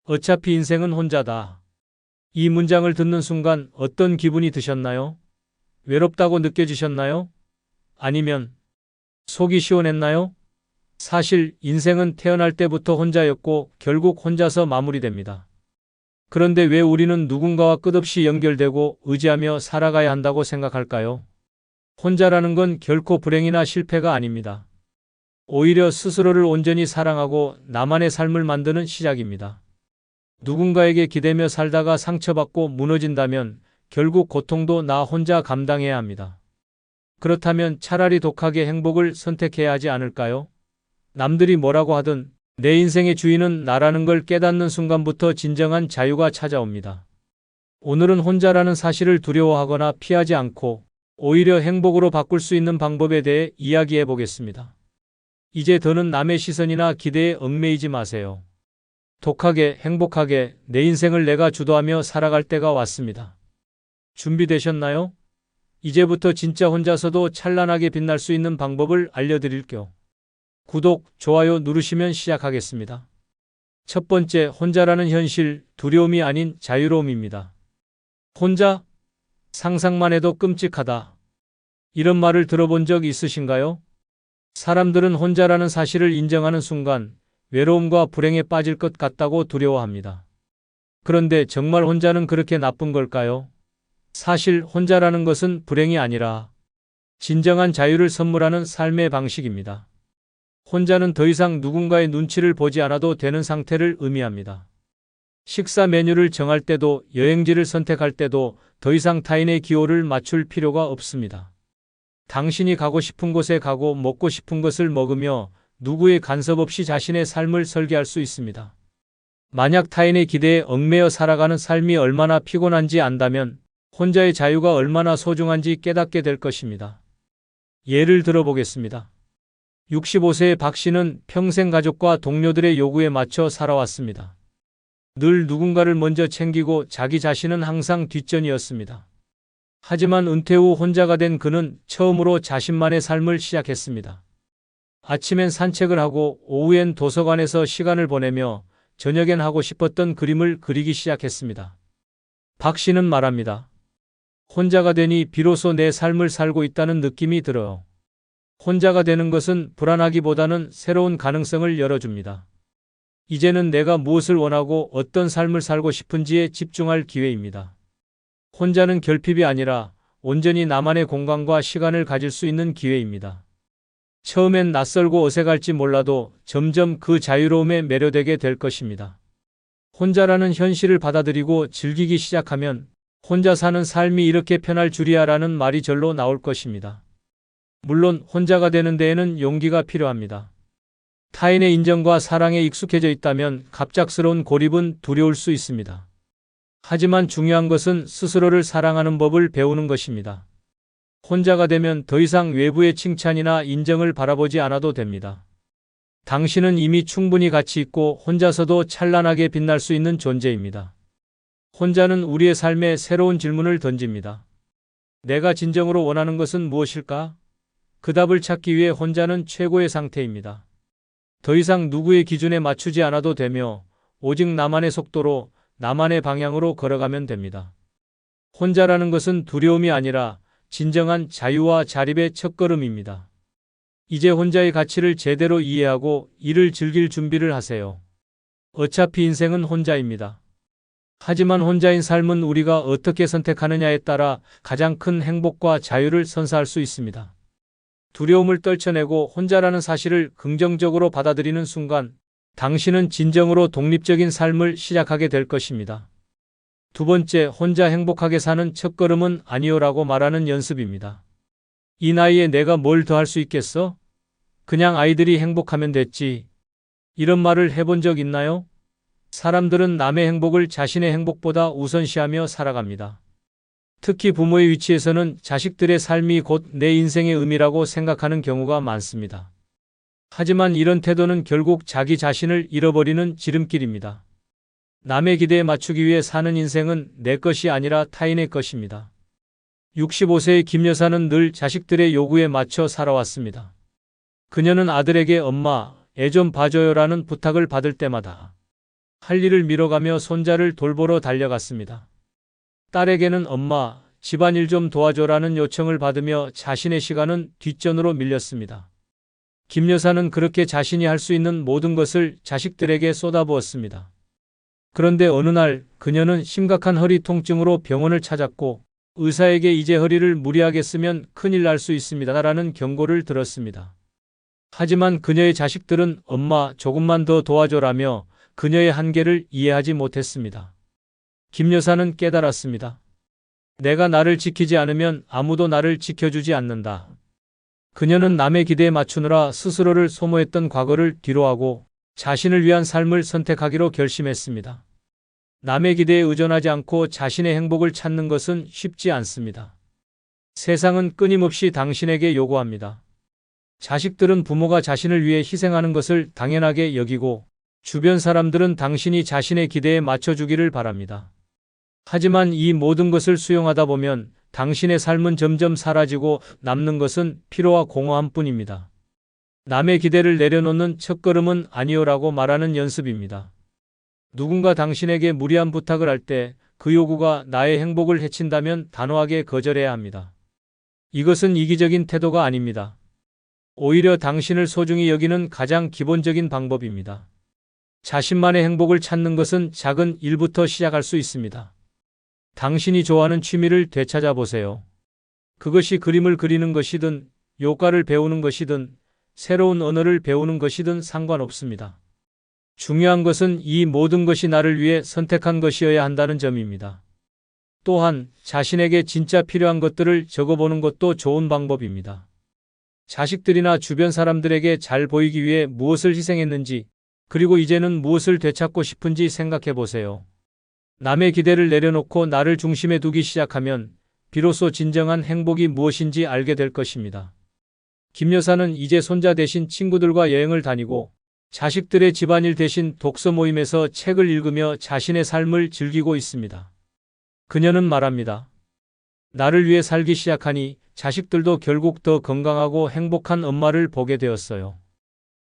어차피 인생은 혼자다. 이 문장을 듣는 순간 어떤 기분이 드셨나요? 외롭다고 느껴지셨나요? 아니면 속이 시원했나요? 사실 인생은 태어날 때부터 혼자였고 결국 혼자서 마무리됩니다. 그런데 왜 우리는 누군가와 끝없이 연결되고 의지하며 살아가야 한다고 생각할까요? 혼자라는 건 결코 불행이나 실패가 아닙니다. 오히려 스스로를 온전히 사랑하고 나만의 삶을 만드는 시작입니다. 누군가에게 기대며 살다가 상처받고 무너진다면 결국 고통도 나 혼자 감당해야 합니다. 그렇다면 차라리 독하게 행복을 선택해야 하지 않을까요? 남들이 뭐라고 하든 내 인생의 주인은 나라는 걸 깨닫는 순간부터 진정한 자유가 찾아옵니다. 오늘은 혼자라는 사실을 두려워하거나 피하지 않고 오히려 행복으로 바꿀 수 있는 방법에 대해 이야기해 보겠습니다. 이제 더는 남의 시선이나 기대에 얽매이지 마세요. 독하게 행복하게 내 인생을 내가 주도하며 살아갈 때가 왔습니다. 준비되셨나요? 이제부터 진짜 혼자서도 찬란하게 빛날 수 있는 방법을 알려드릴게요. 구독, 좋아요 누르시면 시작하겠습니다. 첫 번째, 혼자라는 현실, 두려움이 아닌 자유로움입니다. 혼자? 상상만 해도 끔찍하다. 이런 말을 들어본 적 있으신가요? 사람들은 혼자라는 사실을 인정하는 순간 외로움과 불행에 빠질 것 같다고 두려워합니다. 그런데 정말 혼자는 그렇게 나쁜 걸까요? 사실 혼자라는 것은 불행이 아니라 진정한 자유를 선물하는 삶의 방식입니다. 혼자는 더 이상 누군가의 눈치를 보지 않아도 되는 상태를 의미합니다. 식사 메뉴를 정할 때도 여행지를 선택할 때도 더 이상 타인의 기호를 맞출 필요가 없습니다. 당신이 가고 싶은 곳에 가고 먹고 싶은 것을 먹으며 누구의 간섭 없이 자신의 삶을 설계할 수 있습니다. 만약 타인의 기대에 얽매여 살아가는 삶이 얼마나 피곤한지 안다면 혼자의 자유가 얼마나 소중한지 깨닫게 될 것입니다. 예를 들어보겠습니다. 65세의 박 씨는 평생 가족과 동료들의 요구에 맞춰 살아왔습니다. 늘 누군가를 먼저 챙기고 자기 자신은 항상 뒷전이었습니다. 하지만 은퇴 후 혼자가 된 그는 처음으로 자신만의 삶을 시작했습니다. 아침엔 산책을 하고 오후엔 도서관에서 시간을 보내며 저녁엔 하고 싶었던 그림을 그리기 시작했습니다. 박 씨는 말합니다. 혼자가 되니 비로소 내 삶을 살고 있다는 느낌이 들어요. 혼자가 되는 것은 불안하기보다는 새로운 가능성을 열어줍니다. 이제는 내가 무엇을 원하고 어떤 삶을 살고 싶은지에 집중할 기회입니다. 혼자는 결핍이 아니라 온전히 나만의 공간과 시간을 가질 수 있는 기회입니다. 처음엔 낯설고 어색할지 몰라도 점점 그 자유로움에 매료되게 될 것입니다. 혼자라는 현실을 받아들이고 즐기기 시작하면 혼자 사는 삶이 이렇게 편할 줄이야라는 말이 절로 나올 것입니다. 물론 혼자가 되는 데에는 용기가 필요합니다. 타인의 인정과 사랑에 익숙해져 있다면 갑작스러운 고립은 두려울 수 있습니다. 하지만 중요한 것은 스스로를 사랑하는 법을 배우는 것입니다. 혼자가 되면 더 이상 외부의 칭찬이나 인정을 바라보지 않아도 됩니다. 당신은 이미 충분히 가치 있고 혼자서도 찬란하게 빛날 수 있는 존재입니다. 혼자는 우리의 삶에 새로운 질문을 던집니다. 내가 진정으로 원하는 것은 무엇일까? 그 답을 찾기 위해 혼자는 최고의 상태입니다. 더 이상 누구의 기준에 맞추지 않아도 되며 오직 나만의 속도로 나만의 방향으로 걸어가면 됩니다. 혼자라는 것은 두려움이 아니라 진정한 자유와 자립의 첫걸음입니다. 이제 혼자의 가치를 제대로 이해하고 이를 즐길 준비를 하세요. 어차피 인생은 혼자입니다. 하지만 혼자인 삶은 우리가 어떻게 선택하느냐에 따라 가장 큰 행복과 자유를 선사할 수 있습니다. 두려움을 떨쳐내고 혼자라는 사실을 긍정적으로 받아들이는 순간 당신은 진정으로 독립적인 삶을 시작하게 될 것입니다. 두 번째, 혼자 행복하게 사는 첫걸음은 아니요라고 말하는 연습입니다. 이 나이에 내가 뭘 더 할 수 있겠어? 그냥 아이들이 행복하면 됐지. 이런 말을 해본 적 있나요? 사람들은 남의 행복을 자신의 행복보다 우선시하며 살아갑니다. 특히 부모의 위치에서는 자식들의 삶이 곧 내 인생의 의미라고 생각하는 경우가 많습니다. 하지만 이런 태도는 결국 자기 자신을 잃어버리는 지름길입니다. 남의 기대에 맞추기 위해 사는 인생은 내 것이 아니라 타인의 것입니다. 65세의 김 여사는 늘 자식들의 요구에 맞춰 살아왔습니다. 그녀는 아들에게 엄마, 애 좀 봐줘요라는 부탁을 받을 때마다 할 일을 미뤄가며 손자를 돌보러 달려갔습니다. 딸에게는 엄마, 집안일 좀 도와줘라는 요청을 받으며 자신의 시간은 뒷전으로 밀렸습니다. 김 여사는 그렇게 자신이 할 수 있는 모든 것을 자식들에게 쏟아부었습니다. 그런데 어느 날 그녀는 심각한 허리 통증으로 병원을 찾았고 의사에게 이제 허리를 무리하게 쓰면 큰일 날 수 있습니다라는 경고를 들었습니다. 하지만 그녀의 자식들은 엄마 조금만 더 도와줘라며 그녀의 한계를 이해하지 못했습니다. 김 여사는 깨달았습니다. 내가 나를 지키지 않으면 아무도 나를 지켜주지 않는다. 그녀는 남의 기대에 맞추느라 스스로를 소모했던 과거를 뒤로하고 자신을 위한 삶을 선택하기로 결심했습니다. 남의 기대에 의존하지 않고 자신의 행복을 찾는 것은 쉽지 않습니다. 세상은 끊임없이 당신에게 요구합니다. 자식들은 부모가 자신을 위해 희생하는 것을 당연하게 여기고 주변 사람들은 당신이 자신의 기대에 맞춰주기를 바랍니다. 하지만 이 모든 것을 수용하다 보면 당신의 삶은 점점 사라지고 남는 것은 피로와 공허함 뿐입니다. 남의 기대를 내려놓는 첫걸음은 아니오라고 말하는 연습입니다. 누군가 당신에게 무리한 부탁을 할 때 그 요구가 나의 행복을 해친다면 단호하게 거절해야 합니다. 이것은 이기적인 태도가 아닙니다. 오히려 당신을 소중히 여기는 가장 기본적인 방법입니다. 자신만의 행복을 찾는 것은 작은 일부터 시작할 수 있습니다. 당신이 좋아하는 취미를 되찾아 보세요. 그것이 그림을 그리는 것이든 요가를 배우는 것이든 새로운 언어를 배우는 것이든 상관없습니다. 중요한 것은 이 모든 것이 나를 위해 선택한 것이어야 한다는 점입니다. 또한 자신에게 진짜 필요한 것들을 적어보는 것도 좋은 방법입니다. 자식들이나 주변 사람들에게 잘 보이기 위해 무엇을 희생했는지, 그리고 이제는 무엇을 되찾고 싶은지 생각해 보세요. 남의 기대를 내려놓고 나를 중심에 두기 시작하면 비로소 진정한 행복이 무엇인지 알게 될 것입니다. 김 여사는 이제 손자 대신 친구들과 여행을 다니고 자식들의 집안일 대신 독서 모임에서 책을 읽으며 자신의 삶을 즐기고 있습니다. 그녀는 말합니다. 나를 위해 살기 시작하니 자식들도 결국 더 건강하고 행복한 엄마를 보게 되었어요.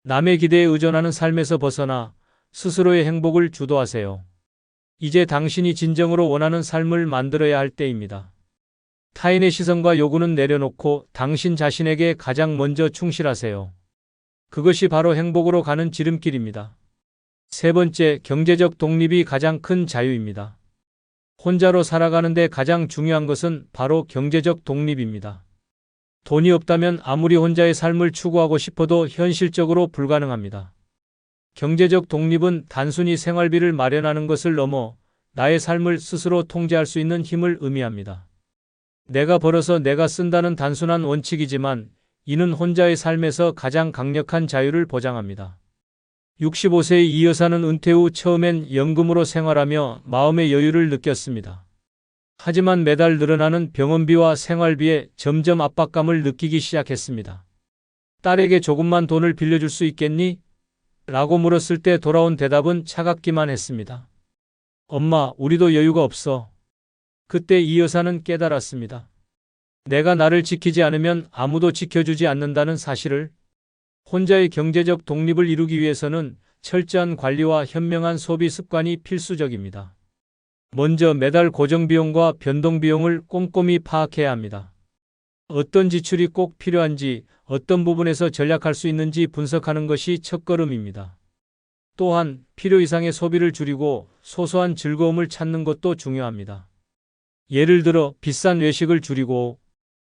남의 기대에 의존하는 삶에서 벗어나 스스로의 행복을 주도하세요. 이제 당신이 진정으로 원하는 삶을 만들어야 할 때입니다. 타인의 시선과 요구는 내려놓고 당신 자신에게 가장 먼저 충실하세요. 그것이 바로 행복으로 가는 지름길입니다. 세 번째, 경제적 독립이 가장 큰 자유입니다. 혼자로 살아가는데 가장 중요한 것은 바로 경제적 독립입니다. 돈이 없다면 아무리 혼자의 삶을 추구하고 싶어도 현실적으로 불가능합니다. 경제적 독립은 단순히 생활비를 마련하는 것을 넘어 나의 삶을 스스로 통제할 수 있는 힘을 의미합니다. 내가 벌어서 내가 쓴다는 단순한 원칙이지만 이는 혼자의 삶에서 가장 강력한 자유를 보장합니다. 65세의 이 여사는 은퇴 후 처음엔 연금으로 생활하며 마음의 여유를 느꼈습니다. 하지만 매달 늘어나는 병원비와 생활비에 점점 압박감을 느끼기 시작했습니다. 딸에게 조금만 돈을 빌려줄 수 있겠니? 라고 물었을 때 돌아온 대답은 차갑기만 했습니다. 엄마, 우리도 여유가 없어. 그때 이 여사는 깨달았습니다. 내가 나를 지키지 않으면 아무도 지켜주지 않는다는 사실을. 혼자의 경제적 독립을 이루기 위해서는 철저한 관리와 현명한 소비 습관이 필수적입니다. 먼저 매달 고정비용과 변동비용을 꼼꼼히 파악해야 합니다. 어떤 지출이 꼭 필요한지, 어떤 부분에서 절약할 수 있는지 분석하는 것이 첫걸음입니다. 또한 필요 이상의 소비를 줄이고 소소한 즐거움을 찾는 것도 중요합니다. 예를 들어 비싼 외식을 줄이고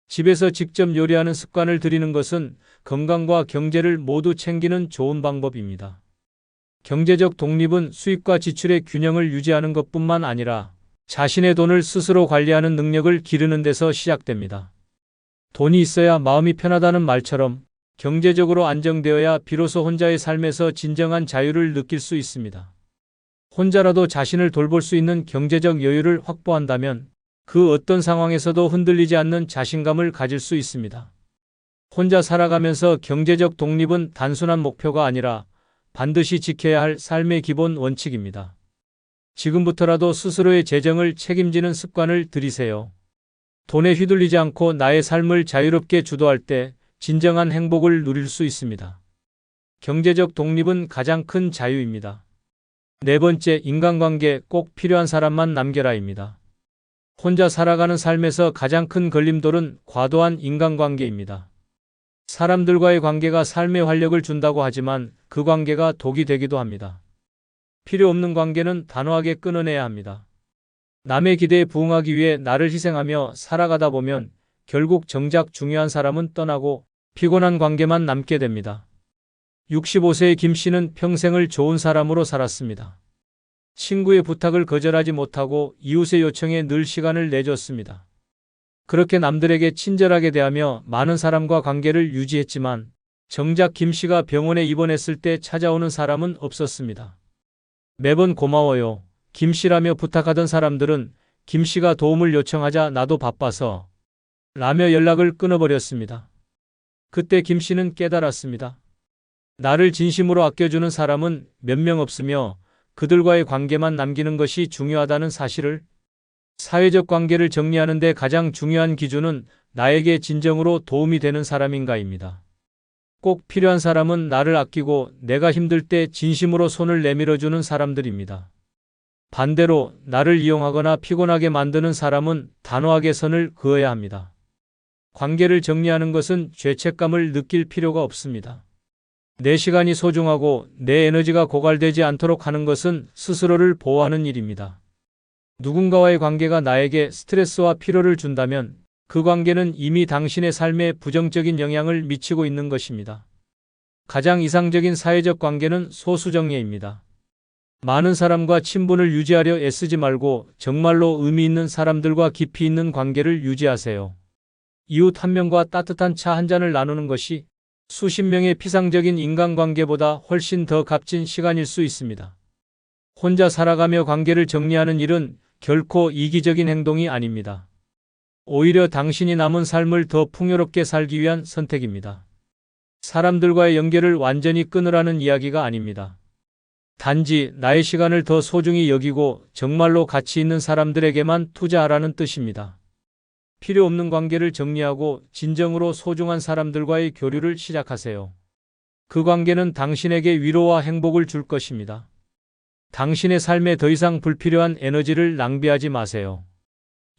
집에서 직접 요리하는 습관을 들이는 것은 건강과 경제를 모두 챙기는 좋은 방법입니다. 경제적 독립은 수입과 지출의 균형을 유지하는 것뿐만 아니라 자신의 돈을 스스로 관리하는 능력을 기르는 데서 시작됩니다. 돈이 있어야 마음이 편하다는 말처럼 경제적으로 안정되어야 비로소 혼자의 삶에서 진정한 자유를 느낄 수 있습니다. 혼자라도 자신을 돌볼 수 있는 경제적 여유를 확보한다면 그 어떤 상황에서도 흔들리지 않는 자신감을 가질 수 있습니다. 혼자 살아가면서 경제적 독립은 단순한 목표가 아니라 반드시 지켜야 할 삶의 기본 원칙입니다. 지금부터라도 스스로의 재정을 책임지는 습관을 들이세요. 돈에 휘둘리지 않고 나의 삶을 자유롭게 주도할 때 진정한 행복을 누릴 수 있습니다. 경제적 독립은 가장 큰 자유입니다. 네 번째, 인간관계 꼭 필요한 사람만 남겨라입니다. 혼자 살아가는 삶에서 가장 큰 걸림돌은 과도한 인간관계입니다. 사람들과의 관계가 삶에 활력을 준다고 하지만 그 관계가 독이 되기도 합니다. 필요 없는 관계는 단호하게 끊어내야 합니다. 남의 기대에 부응하기 위해 나를 희생하며 살아가다 보면 결국 정작 중요한 사람은 떠나고 피곤한 관계만 남게 됩니다. 65세의 김 씨는 평생을 좋은 사람으로 살았습니다. 친구의 부탁을 거절하지 못하고 이웃의 요청에 늘 시간을 내줬습니다. 그렇게 남들에게 친절하게 대하며 많은 사람과 관계를 유지했지만 정작 김 씨가 병원에 입원했을 때 찾아오는 사람은 없었습니다. 매번 고마워요, 김 씨라며 부탁하던 사람들은 김 씨가 도움을 요청하자 나도 바빠서 라며 연락을 끊어버렸습니다. 그때 김 씨는 깨달았습니다. 나를 진심으로 아껴주는 사람은 몇 명 없으며 그들과의 관계만 남기는 것이 중요하다는 사실을. 사회적 관계를 정리하는 데 가장 중요한 기준은 나에게 진정으로 도움이 되는 사람인가입니다. 꼭 필요한 사람은 나를 아끼고 내가 힘들 때 진심으로 손을 내밀어주는 사람들입니다. 반대로 나를 이용하거나 피곤하게 만드는 사람은 단호하게 선을 그어야 합니다. 관계를 정리하는 것은 죄책감을 느낄 필요가 없습니다. 내 시간이 소중하고 내 에너지가 고갈되지 않도록 하는 것은 스스로를 보호하는 일입니다. 누군가와의 관계가 나에게 스트레스와 피로를 준다면 그 관계는 이미 당신의 삶에 부정적인 영향을 미치고 있는 것입니다. 가장 이상적인 사회적 관계는 소수정예입니다. 많은 사람과 친분을 유지하려 애쓰지 말고 정말로 의미 있는 사람들과 깊이 있는 관계를 유지하세요. 이웃 한 명과 따뜻한 차 한 잔을 나누는 것이 수십 명의 피상적인 인간관계보다 훨씬 더 값진 시간일 수 있습니다. 혼자 살아가며 관계를 정리하는 일은 결코 이기적인 행동이 아닙니다. 오히려 당신이 남은 삶을 더 풍요롭게 살기 위한 선택입니다. 사람들과의 연결을 완전히 끊으라는 이야기가 아닙니다. 단지 나의 시간을 더 소중히 여기고 정말로 가치 있는 사람들에게만 투자하라는 뜻입니다. 필요 없는 관계를 정리하고 진정으로 소중한 사람들과의 교류를 시작하세요. 그 관계는 당신에게 위로와 행복을 줄 것입니다. 당신의 삶에 더 이상 불필요한 에너지를 낭비하지 마세요.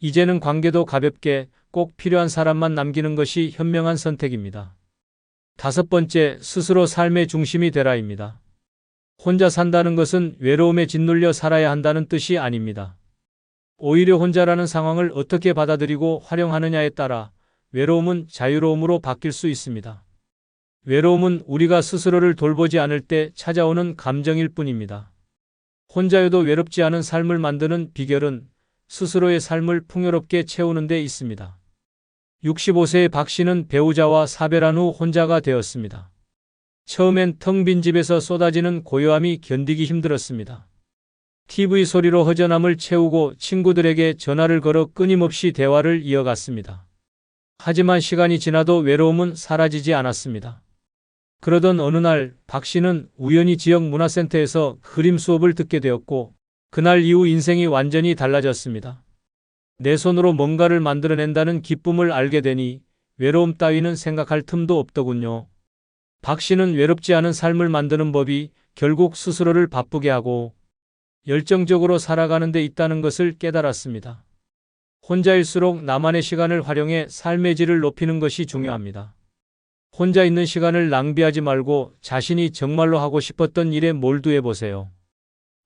이제는 관계도 가볍게 꼭 필요한 사람만 남기는 것이 현명한 선택입니다. 다섯 번째, 스스로 삶의 중심이 되라입니다. 혼자 산다는 것은 외로움에 짓눌려 살아야 한다는 뜻이 아닙니다. 오히려 혼자라는 상황을 어떻게 받아들이고 활용하느냐에 따라 외로움은 자유로움으로 바뀔 수 있습니다. 외로움은 우리가 스스로를 돌보지 않을 때 찾아오는 감정일 뿐입니다. 혼자여도 외롭지 않은 삶을 만드는 비결은 스스로의 삶을 풍요롭게 채우는 데 있습니다. 65세의 박 씨는 배우자와 사별한 후 혼자가 되었습니다. 처음엔 텅 빈 집에서 쏟아지는 고요함이 견디기 힘들었습니다. TV 소리로 허전함을 채우고 친구들에게 전화를 걸어 끊임없이 대화를 이어갔습니다. 하지만 시간이 지나도 외로움은 사라지지 않았습니다. 그러던 어느 날 박 씨는 우연히 지역 문화센터에서 그림 수업을 듣게 되었고 그날 이후 인생이 완전히 달라졌습니다. 내 손으로 뭔가를 만들어낸다는 기쁨을 알게 되니 외로움 따위는 생각할 틈도 없더군요. 박 씨는 외롭지 않은 삶을 만드는 법이 결국 스스로를 바쁘게 하고 열정적으로 살아가는 데 있다는 것을 깨달았습니다. 혼자일수록 나만의 시간을 활용해 삶의 질을 높이는 것이 중요합니다. 혼자 있는 시간을 낭비하지 말고 자신이 정말로 하고 싶었던 일에 몰두해 보세요.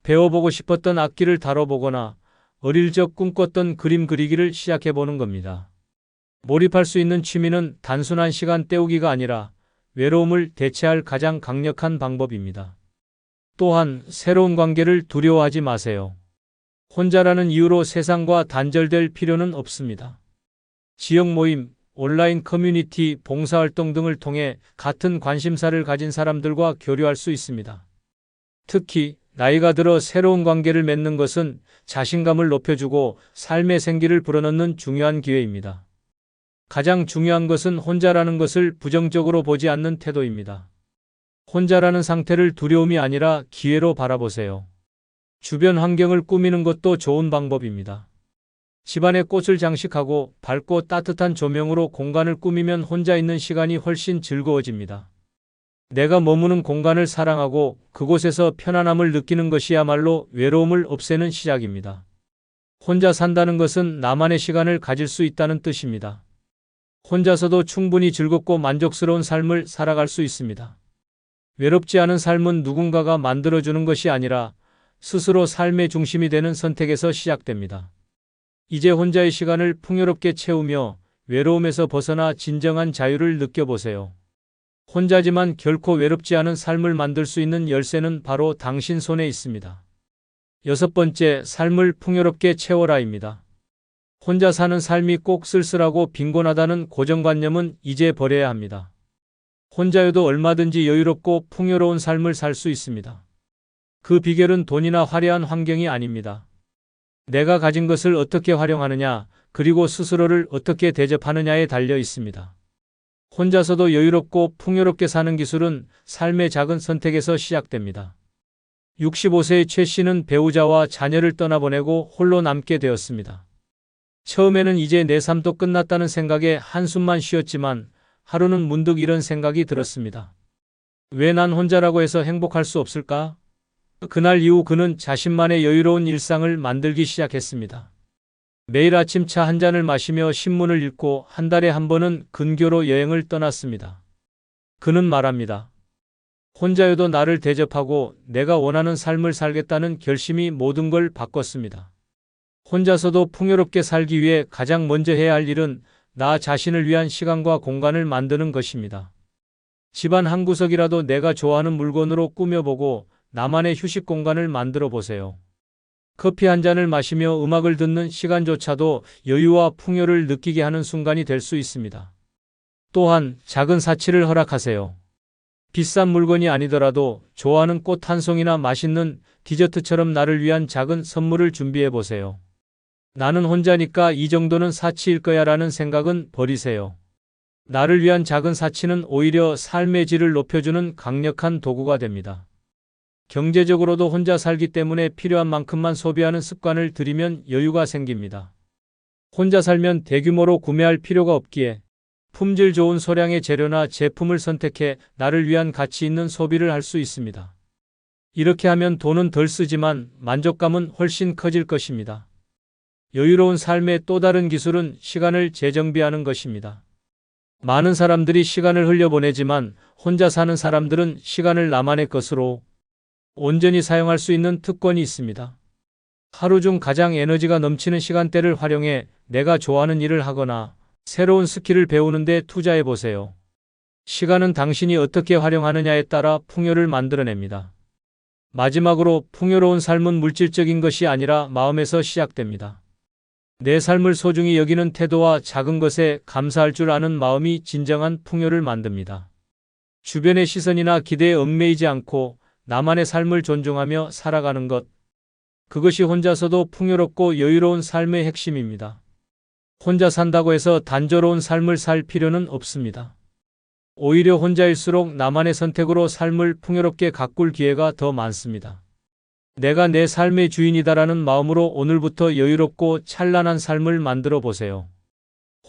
배워보고 싶었던 악기를 다뤄보거나 어릴 적 꿈꿨던 그림 그리기를 시작해보는 겁니다. 몰입할 수 있는 취미는 단순한 시간 때우기가 아니라 외로움을 대체할 가장 강력한 방법입니다. 또한 새로운 관계를 두려워하지 마세요. 혼자라는 이유로 세상과 단절될 필요는 없습니다. 지역 모임, 온라인 커뮤니티, 봉사활동 등을 통해 같은 관심사를 가진 사람들과 교류할 수 있습니다. 특히 나이가 들어 새로운 관계를 맺는 것은 자신감을 높여주고 삶의 생기를 불어넣는 중요한 기회입니다. 가장 중요한 것은 혼자라는 것을 부정적으로 보지 않는 태도입니다. 혼자라는 상태를 두려움이 아니라 기회로 바라보세요. 주변 환경을 꾸미는 것도 좋은 방법입니다. 집안에 꽃을 장식하고 밝고 따뜻한 조명으로 공간을 꾸미면 혼자 있는 시간이 훨씬 즐거워집니다. 내가 머무는 공간을 사랑하고 그곳에서 편안함을 느끼는 것이야말로 외로움을 없애는 시작입니다. 혼자 산다는 것은 나만의 시간을 가질 수 있다는 뜻입니다. 혼자서도 충분히 즐겁고 만족스러운 삶을 살아갈 수 있습니다. 외롭지 않은 삶은 누군가가 만들어주는 것이 아니라 스스로 삶의 중심이 되는 선택에서 시작됩니다. 이제 혼자의 시간을 풍요롭게 채우며 외로움에서 벗어나 진정한 자유를 느껴보세요. 혼자지만 결코 외롭지 않은 삶을 만들 수 있는 열쇠는 바로 당신 손에 있습니다. 6번째, 삶을 풍요롭게 채워라입니다. 혼자 사는 삶이 꼭 쓸쓸하고 빈곤하다는 고정관념은 이제 버려야 합니다. 혼자여도 얼마든지 여유롭고 풍요로운 삶을 살 수 있습니다. 그 비결은 돈이나 화려한 환경이 아닙니다. 내가 가진 것을 어떻게 활용하느냐, 그리고 스스로를 어떻게 대접하느냐에 달려 있습니다. 혼자서도 여유롭고 풍요롭게 사는 기술은 삶의 작은 선택에서 시작됩니다. 65세의 최 씨는 배우자와 자녀를 떠나보내고 홀로 남게 되었습니다. 처음에는 이제 내 삶도 끝났다는 생각에 한숨만 쉬었지만 하루는 문득 이런 생각이 들었습니다. 왜 난 혼자라고 해서 행복할 수 없을까? 그날 이후 그는 자신만의 여유로운 일상을 만들기 시작했습니다. 매일 아침 차 한 잔을 마시며 신문을 읽고 한 달에 한 번은 근교로 여행을 떠났습니다. 그는 말합니다. 혼자여도 나를 대접하고 내가 원하는 삶을 살겠다는 결심이 모든 걸 바꿨습니다. 혼자서도 풍요롭게 살기 위해 가장 먼저 해야 할 일은 나 자신을 위한 시간과 공간을 만드는 것입니다. 집안 한 구석이라도 내가 좋아하는 물건으로 꾸며보고 나만의 휴식 공간을 만들어 보세요. 커피 한 잔을 마시며 음악을 듣는 시간조차도 여유와 풍요를 느끼게 하는 순간이 될 수 있습니다. 또한 작은 사치를 허락하세요. 비싼 물건이 아니더라도 좋아하는 꽃 한 송이나 맛있는 디저트처럼 나를 위한 작은 선물을 준비해 보세요. 나는 혼자니까 이 정도는 사치일 거야 라는 생각은 버리세요. 나를 위한 작은 사치는 오히려 삶의 질을 높여주는 강력한 도구가 됩니다. 경제적으로도 혼자 살기 때문에 필요한 만큼만 소비하는 습관을 들이면 여유가 생깁니다. 혼자 살면 대규모로 구매할 필요가 없기에 품질 좋은 소량의 재료나 제품을 선택해 나를 위한 가치 있는 소비를 할 수 있습니다. 이렇게 하면 돈은 덜 쓰지만 만족감은 훨씬 커질 것입니다. 여유로운 삶의 또 다른 기술은 시간을 재정비하는 것입니다. 많은 사람들이 시간을 흘려보내지만 혼자 사는 사람들은 시간을 나만의 것으로 온전히 사용할 수 있는 특권이 있습니다. 하루 중 가장 에너지가 넘치는 시간대를 활용해 내가 좋아하는 일을 하거나 새로운 스킬을 배우는 데 투자해 보세요. 시간은 당신이 어떻게 활용하느냐에 따라 풍요를 만들어냅니다. 마지막으로 풍요로운 삶은 물질적인 것이 아니라 마음에서 시작됩니다. 내 삶을 소중히 여기는 태도와 작은 것에 감사할 줄 아는 마음이 진정한 풍요를 만듭니다. 주변의 시선이나 기대에 얽매이지 않고 나만의 삶을 존중하며 살아가는 것. 그것이 혼자서도 풍요롭고 여유로운 삶의 핵심입니다. 혼자 산다고 해서 단조로운 삶을 살 필요는 없습니다. 오히려 혼자일수록 나만의 선택으로 삶을 풍요롭게 가꿀 기회가 더 많습니다. 내가 내 삶의 주인이다라는 마음으로 오늘부터 여유롭고 찬란한 삶을 만들어 보세요.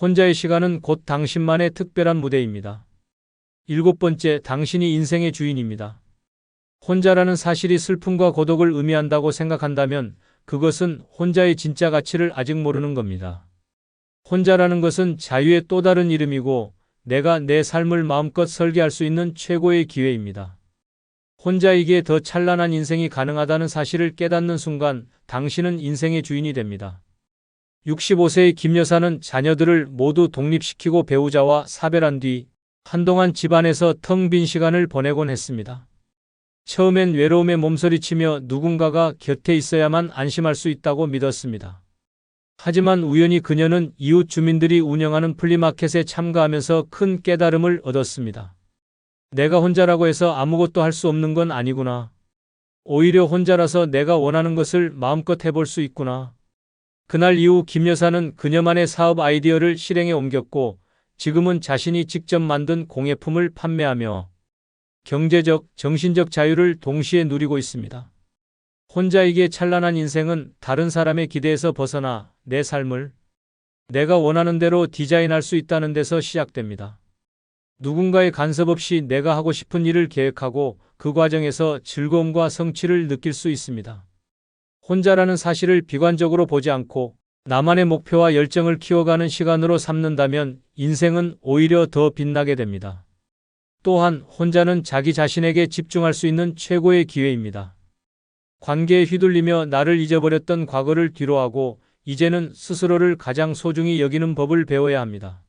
혼자의 시간은 곧 당신만의 특별한 무대입니다. 7번째, 당신이 인생의 주인입니다. 혼자라는 사실이 슬픔과 고독을 의미한다고 생각한다면 그것은 혼자의 진짜 가치를 아직 모르는 겁니다. 혼자라는 것은 자유의 또 다른 이름이고 내가 내 삶을 마음껏 설계할 수 있는 최고의 기회입니다. 혼자이기에 더 찬란한 인생이 가능하다는 사실을 깨닫는 순간 당신은 인생의 주인이 됩니다. 65세의 김 여사는 자녀들을 모두 독립시키고 배우자와 사별한 뒤 한동안 집안에서 텅 빈 시간을 보내곤 했습니다. 처음엔 외로움에 몸서리치며 누군가가 곁에 있어야만 안심할 수 있다고 믿었습니다. 하지만 우연히 그녀는 이웃 주민들이 운영하는 플리마켓에 참가하면서 큰 깨달음을 얻었습니다. 내가 혼자라고 해서 아무것도 할 수 없는 건 아니구나. 오히려 혼자라서 내가 원하는 것을 마음껏 해볼 수 있구나. 그날 이후 김 여사는 그녀만의 사업 아이디어를 실행에 옮겼고 지금은 자신이 직접 만든 공예품을 판매하며 경제적, 정신적 자유를 동시에 누리고 있습니다. 혼자이기에 찬란한 인생은 다른 사람의 기대에서 벗어나 내 삶을 내가 원하는 대로 디자인할 수 있다는 데서 시작됩니다. 누군가의 간섭 없이 내가 하고 싶은 일을 계획하고 그 과정에서 즐거움과 성취를 느낄 수 있습니다. 혼자라는 사실을 비관적으로 보지 않고 나만의 목표와 열정을 키워가는 시간으로 삼는다면 인생은 오히려 더 빛나게 됩니다. 또한 혼자는 자기 자신에게 집중할 수 있는 최고의 기회입니다. 관계에 휘둘리며 나를 잊어버렸던 과거를 뒤로하고 이제는 스스로를 가장 소중히 여기는 법을 배워야 합니다.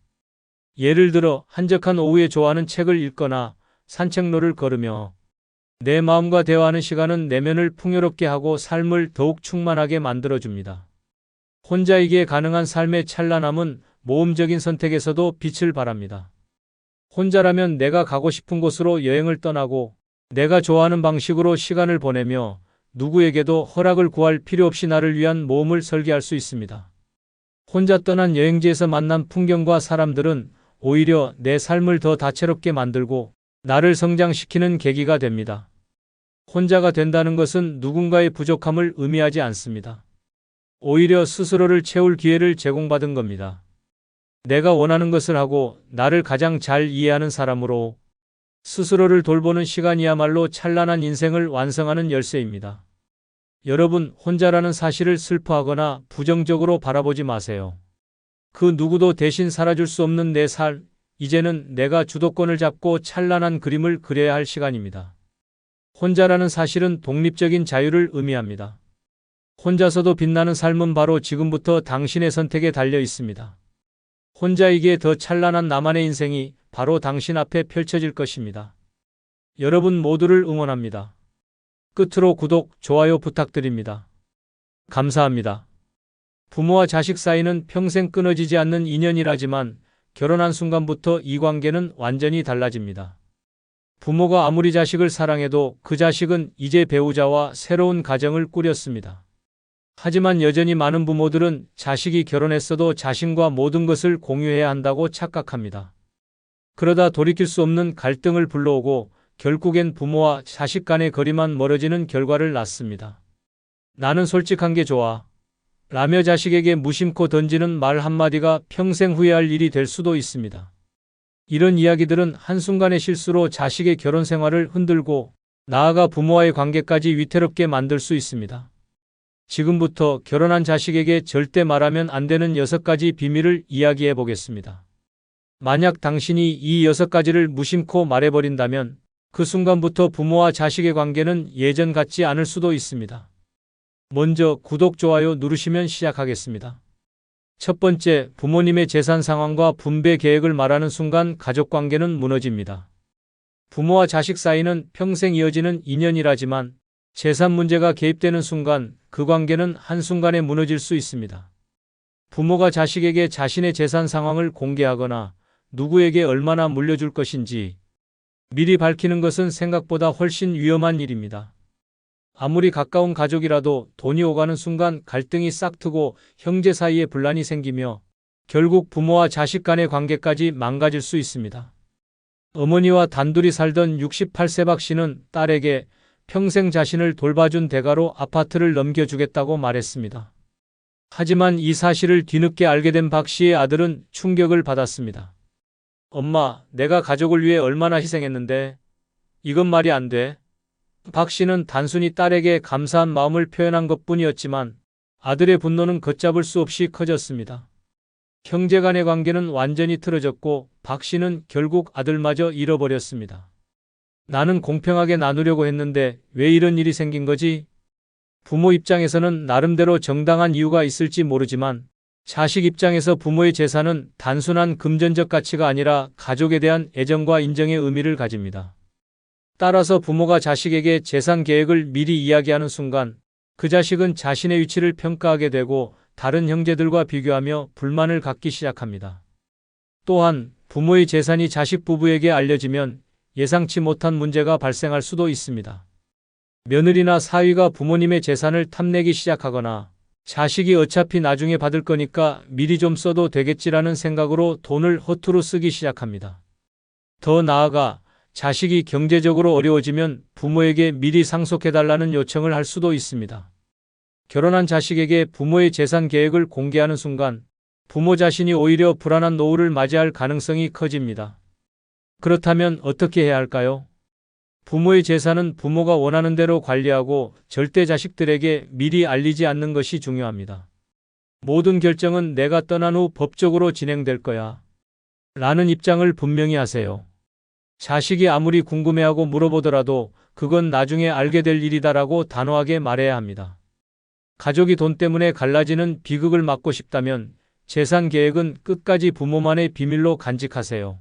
예를 들어 한적한 오후에 좋아하는 책을 읽거나 산책로를 걸으며 내 마음과 대화하는 시간은 내면을 풍요롭게 하고 삶을 더욱 충만하게 만들어줍니다. 혼자이기에 가능한 삶의 찬란함은 모험적인 선택에서도 빛을 발합니다. 혼자라면 내가 가고 싶은 곳으로 여행을 떠나고 내가 좋아하는 방식으로 시간을 보내며 누구에게도 허락을 구할 필요 없이 나를 위한 모험을 설계할 수 있습니다. 혼자 떠난 여행지에서 만난 풍경과 사람들은 오히려 내 삶을 더 다채롭게 만들고 나를 성장시키는 계기가 됩니다. 혼자가 된다는 것은 누군가의 부족함을 의미하지 않습니다. 오히려 스스로를 채울 기회를 제공받은 겁니다. 내가 원하는 것을 하고 나를 가장 잘 이해하는 사람으로 스스로를 돌보는 시간이야말로 찬란한 인생을 완성하는 열쇠입니다. 여러분, 혼자라는 사실을 슬퍼하거나 부정적으로 바라보지 마세요. 그 누구도 대신 살아줄 수 없는 내 삶, 이제는 내가 주도권을 잡고 찬란한 그림을 그려야 할 시간입니다. 혼자라는 사실은 독립적인 자유를 의미합니다. 혼자서도 빛나는 삶은 바로 지금부터 당신의 선택에 달려 있습니다. 혼자이기에 더 찬란한 나만의 인생이 바로 당신 앞에 펼쳐질 것입니다. 여러분 모두를 응원합니다. 끝으로 구독, 좋아요 부탁드립니다. 감사합니다. 부모와 자식 사이는 평생 끊어지지 않는 인연이라지만 결혼한 순간부터 이 관계는 완전히 달라집니다. 부모가 아무리 자식을 사랑해도 그 자식은 이제 배우자와 새로운 가정을 꾸렸습니다. 하지만 여전히 많은 부모들은 자식이 결혼했어도 자신과 모든 것을 공유해야 한다고 착각합니다. 그러다 돌이킬 수 없는 갈등을 불러오고 결국엔 부모와 자식 간의 거리만 멀어지는 결과를 낳습니다. 나는 솔직한 게 좋아. 라며 자식에게 무심코 던지는 말 한마디가 평생 후회할 일이 될 수도 있습니다. 이런 이야기들은 한순간의 실수로 자식의 결혼 생활을 흔들고 나아가 부모와의 관계까지 위태롭게 만들 수 있습니다. 지금부터 결혼한 자식에게 절대 말하면 안 되는 6가지 비밀을 이야기해 보겠습니다. 만약 당신이 이 6가지를 무심코 말해버린다면 그 순간부터 부모와 자식의 관계는 예전 같지 않을 수도 있습니다. 먼저 구독, 좋아요 누르시면 시작하겠습니다. 첫 번째, 부모님의 재산 상황과 분배 계획을 말하는 순간 가족관계는 무너집니다. 부모와 자식 사이는 평생 이어지는 인연이라지만 재산 문제가 개입되는 순간 그 관계는 한순간에 무너질 수 있습니다. 부모가 자식에게 자신의 재산 상황을 공개하거나 누구에게 얼마나 물려줄 것인지 미리 밝히는 것은 생각보다 훨씬 위험한 일입니다. 아무리 가까운 가족이라도 돈이 오가는 순간 갈등이 싹트고 형제 사이에 분란이 생기며 결국 부모와 자식 간의 관계까지 망가질 수 있습니다. 어머니와 단둘이 살던 68세 박 씨는 딸에게 평생 자신을 돌봐준 대가로 아파트를 넘겨주겠다고 말했습니다. 하지만 이 사실을 뒤늦게 알게 된 박 씨의 아들은 충격을 받았습니다. 엄마, 내가 가족을 위해 얼마나 희생했는데 이건 말이 안 돼. 박 씨는 단순히 딸에게 감사한 마음을 표현한 것뿐이었지만 아들의 분노는 걷잡을 수 없이 커졌습니다. 형제 간의 관계는 완전히 틀어졌고 박 씨는 결국 아들마저 잃어버렸습니다. 나는 공평하게 나누려고 했는데 왜 이런 일이 생긴 거지? 부모 입장에서는 나름대로 정당한 이유가 있을지 모르지만 자식 입장에서 부모의 재산은 단순한 금전적 가치가 아니라 가족에 대한 애정과 인정의 의미를 가집니다. 따라서 부모가 자식에게 재산 계획을 미리 이야기하는 순간 그 자식은 자신의 위치를 평가하게 되고 다른 형제들과 비교하며 불만을 갖기 시작합니다. 또한 부모의 재산이 자식 부부에게 알려지면 예상치 못한 문제가 발생할 수도 있습니다. 며느리나 사위가 부모님의 재산을 탐내기 시작하거나 자식이 어차피 나중에 받을 거니까 미리 좀 써도 되겠지라는 생각으로 돈을 허투루 쓰기 시작합니다. 더 나아가 자식이 경제적으로 어려워지면 부모에게 미리 상속해달라는 요청을 할 수도 있습니다. 결혼한 자식에게 부모의 재산 계획을 공개하는 순간 부모 자신이 오히려 불안한 노후를 맞이할 가능성이 커집니다. 그렇다면 어떻게 해야 할까요? 부모의 재산은 부모가 원하는 대로 관리하고 절대 자식들에게 미리 알리지 않는 것이 중요합니다. 모든 결정은 내가 떠난 후 법적으로 진행될 거야. 라는 입장을 분명히 하세요. 자식이 아무리 궁금해하고 물어보더라도 그건 나중에 알게 될 일이다라고 단호하게 말해야 합니다. 가족이 돈 때문에 갈라지는 비극을 막고 싶다면 재산 계획은 끝까지 부모만의 비밀로 간직하세요.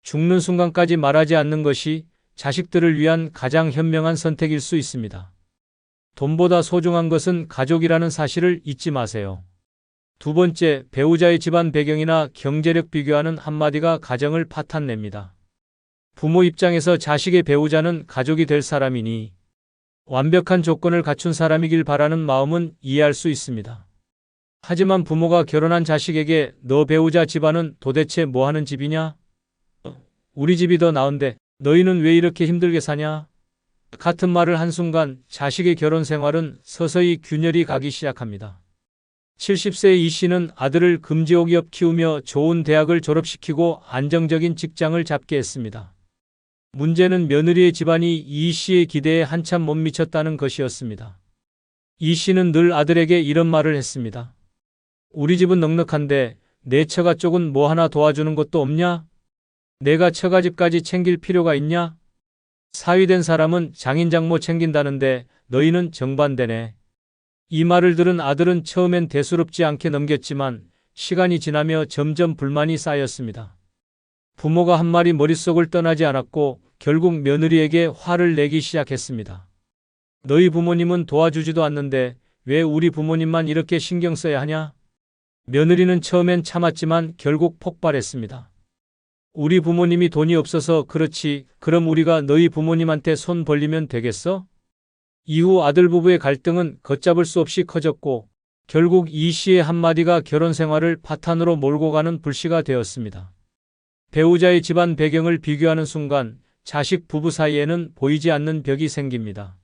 죽는 순간까지 말하지 않는 것이 자식들을 위한 가장 현명한 선택일 수 있습니다. 돈보다 소중한 것은 가족이라는 사실을 잊지 마세요. 두 번째, 배우자의 집안 배경이나 경제력 비교하는 한마디가 가정을 파탄냅니다. 부모 입장에서 자식의 배우자는 가족이 될 사람이니 완벽한 조건을 갖춘 사람이길 바라는 마음은 이해할 수 있습니다. 하지만 부모가 결혼한 자식에게 너 배우자 집안은 도대체 뭐 하는 집이냐? 우리 집이 더 나은데 너희는 왜 이렇게 힘들게 사냐? 같은 말을 한순간 자식의 결혼 생활은 서서히 균열이 가기 시작합니다. 70세의 이 씨는 아들을 금지옥이업 키우며 좋은 대학을 졸업시키고 안정적인 직장을 잡게 했습니다. 문제는 며느리의 집안이 이 씨의 기대에 한참 못 미쳤다는 것이었습니다. 이 씨는 늘 아들에게 이런 말을 했습니다. 우리 집은 넉넉한데 내 처가 쪽은 뭐 하나 도와주는 것도 없냐? 내가 처가집까지 챙길 필요가 있냐? 사위된 사람은 장인 장모 챙긴다는데 너희는 정반대네. 이 말을 들은 아들은 처음엔 대수롭지 않게 넘겼지만 시간이 지나며 점점 불만이 쌓였습니다. 부모가 한 말이 머릿속을 떠나지 않았고 결국 며느리에게 화를 내기 시작했습니다. 너희 부모님은 도와주지도 않는데 왜 우리 부모님만 이렇게 신경 써야 하냐? 며느리는 처음엔 참았지만 결국 폭발했습니다. 우리 부모님이 돈이 없어서 그렇지, 그럼 우리가 너희 부모님한테 손 벌리면 되겠어? 이후 아들 부부의 갈등은 걷잡을 수 없이 커졌고 결국 이 씨의 한마디가 결혼 생활을 파탄으로 몰고 가는 불씨가 되었습니다. 배우자의 집안 배경을 비교하는 순간 자식 부부 사이에는 보이지 않는 벽이 생깁니다.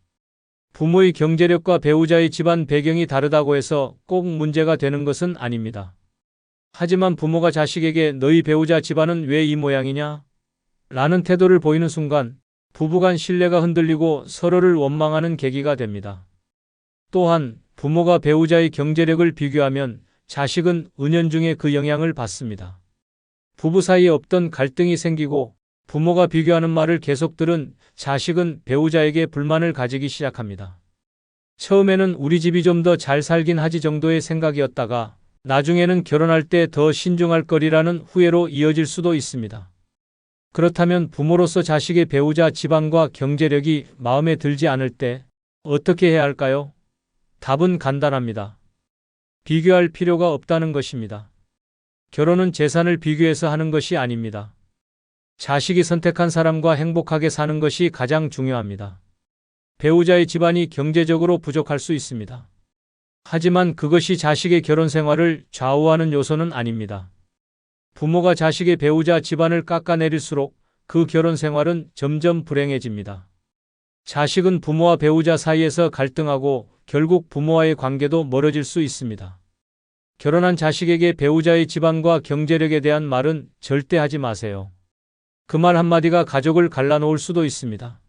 부모의 경제력과 배우자의 집안 배경이 다르다고 해서 꼭 문제가 되는 것은 아닙니다. 하지만 부모가 자식에게 너희 배우자 집안은 왜 이 모양이냐? 라는 태도를 보이는 순간 부부간 신뢰가 흔들리고 서로를 원망하는 계기가 됩니다. 또한 부모가 배우자의 경제력을 비교하면 자식은 은연중에 그 영향을 받습니다. 부부 사이에 없던 갈등이 생기고 부모가 비교하는 말을 계속 들은 자식은 배우자에게 불만을 가지기 시작합니다. 처음에는 우리 집이 좀 더 잘 살긴 하지 정도의 생각이었다가 나중에는 결혼할 때 더 신중할 거리라는 후회로 이어질 수도 있습니다. 그렇다면 부모로서 자식의 배우자 집안과 경제력이 마음에 들지 않을 때 어떻게 해야 할까요? 답은 간단합니다. 비교할 필요가 없다는 것입니다. 결혼은 재산을 비교해서 하는 것이 아닙니다. 자식이 선택한 사람과 행복하게 사는 것이 가장 중요합니다. 배우자의 집안이 경제적으로 부족할 수 있습니다. 하지만 그것이 자식의 결혼 생활을 좌우하는 요소는 아닙니다. 부모가 자식의 배우자 집안을 깎아내릴수록 그 결혼 생활은 점점 불행해집니다. 자식은 부모와 배우자 사이에서 갈등하고 결국 부모와의 관계도 멀어질 수 있습니다. 결혼한 자식에게 배우자의 집안과 경제력에 대한 말은 절대 하지 마세요. 그 말 한마디가 가족을 갈라놓을 수도 있습니다.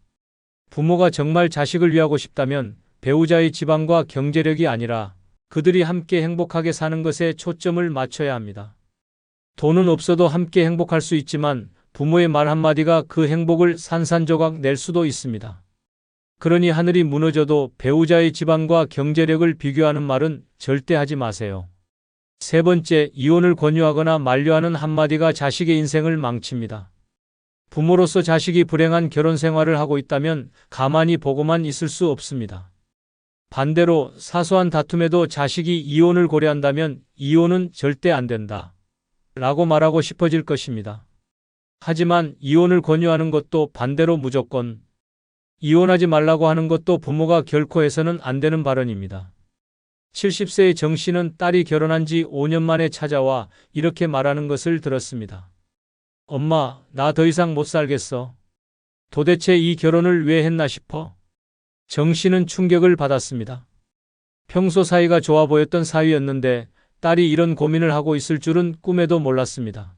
부모가 정말 자식을 위하고 싶다면 배우자의 집안과 경제력이 아니라 그들이 함께 행복하게 사는 것에 초점을 맞춰야 합니다. 돈은 없어도 함께 행복할 수 있지만 부모의 말 한마디가 그 행복을 산산조각 낼 수도 있습니다. 그러니 하늘이 무너져도 배우자의 집안과 경제력을 비교하는 말은 절대 하지 마세요. 세 번째, 이혼을 권유하거나 만류하는 한마디가 자식의 인생을 망칩니다. 부모로서 자식이 불행한 결혼 생활을 하고 있다면 가만히 보고만 있을 수 없습니다. 반대로 사소한 다툼에도 자식이 이혼을 고려한다면 이혼은 절대 안 된다. 라고 말하고 싶어질 것입니다. 하지만 이혼을 권유하는 것도 반대로 무조건 이혼하지 말라고 하는 것도 부모가 결코 해서는 안 되는 발언입니다. 70세의 정 씨는 딸이 결혼한 지 5년 만에 찾아와 이렇게 말하는 것을 들었습니다. 엄마, 나 더 이상 못 살겠어. 도대체 이 결혼을 왜 했나 싶어? 정 씨는 충격을 받았습니다. 평소 사이가 좋아 보였던 사위였는데 딸이 이런 고민을 하고 있을 줄은 꿈에도 몰랐습니다.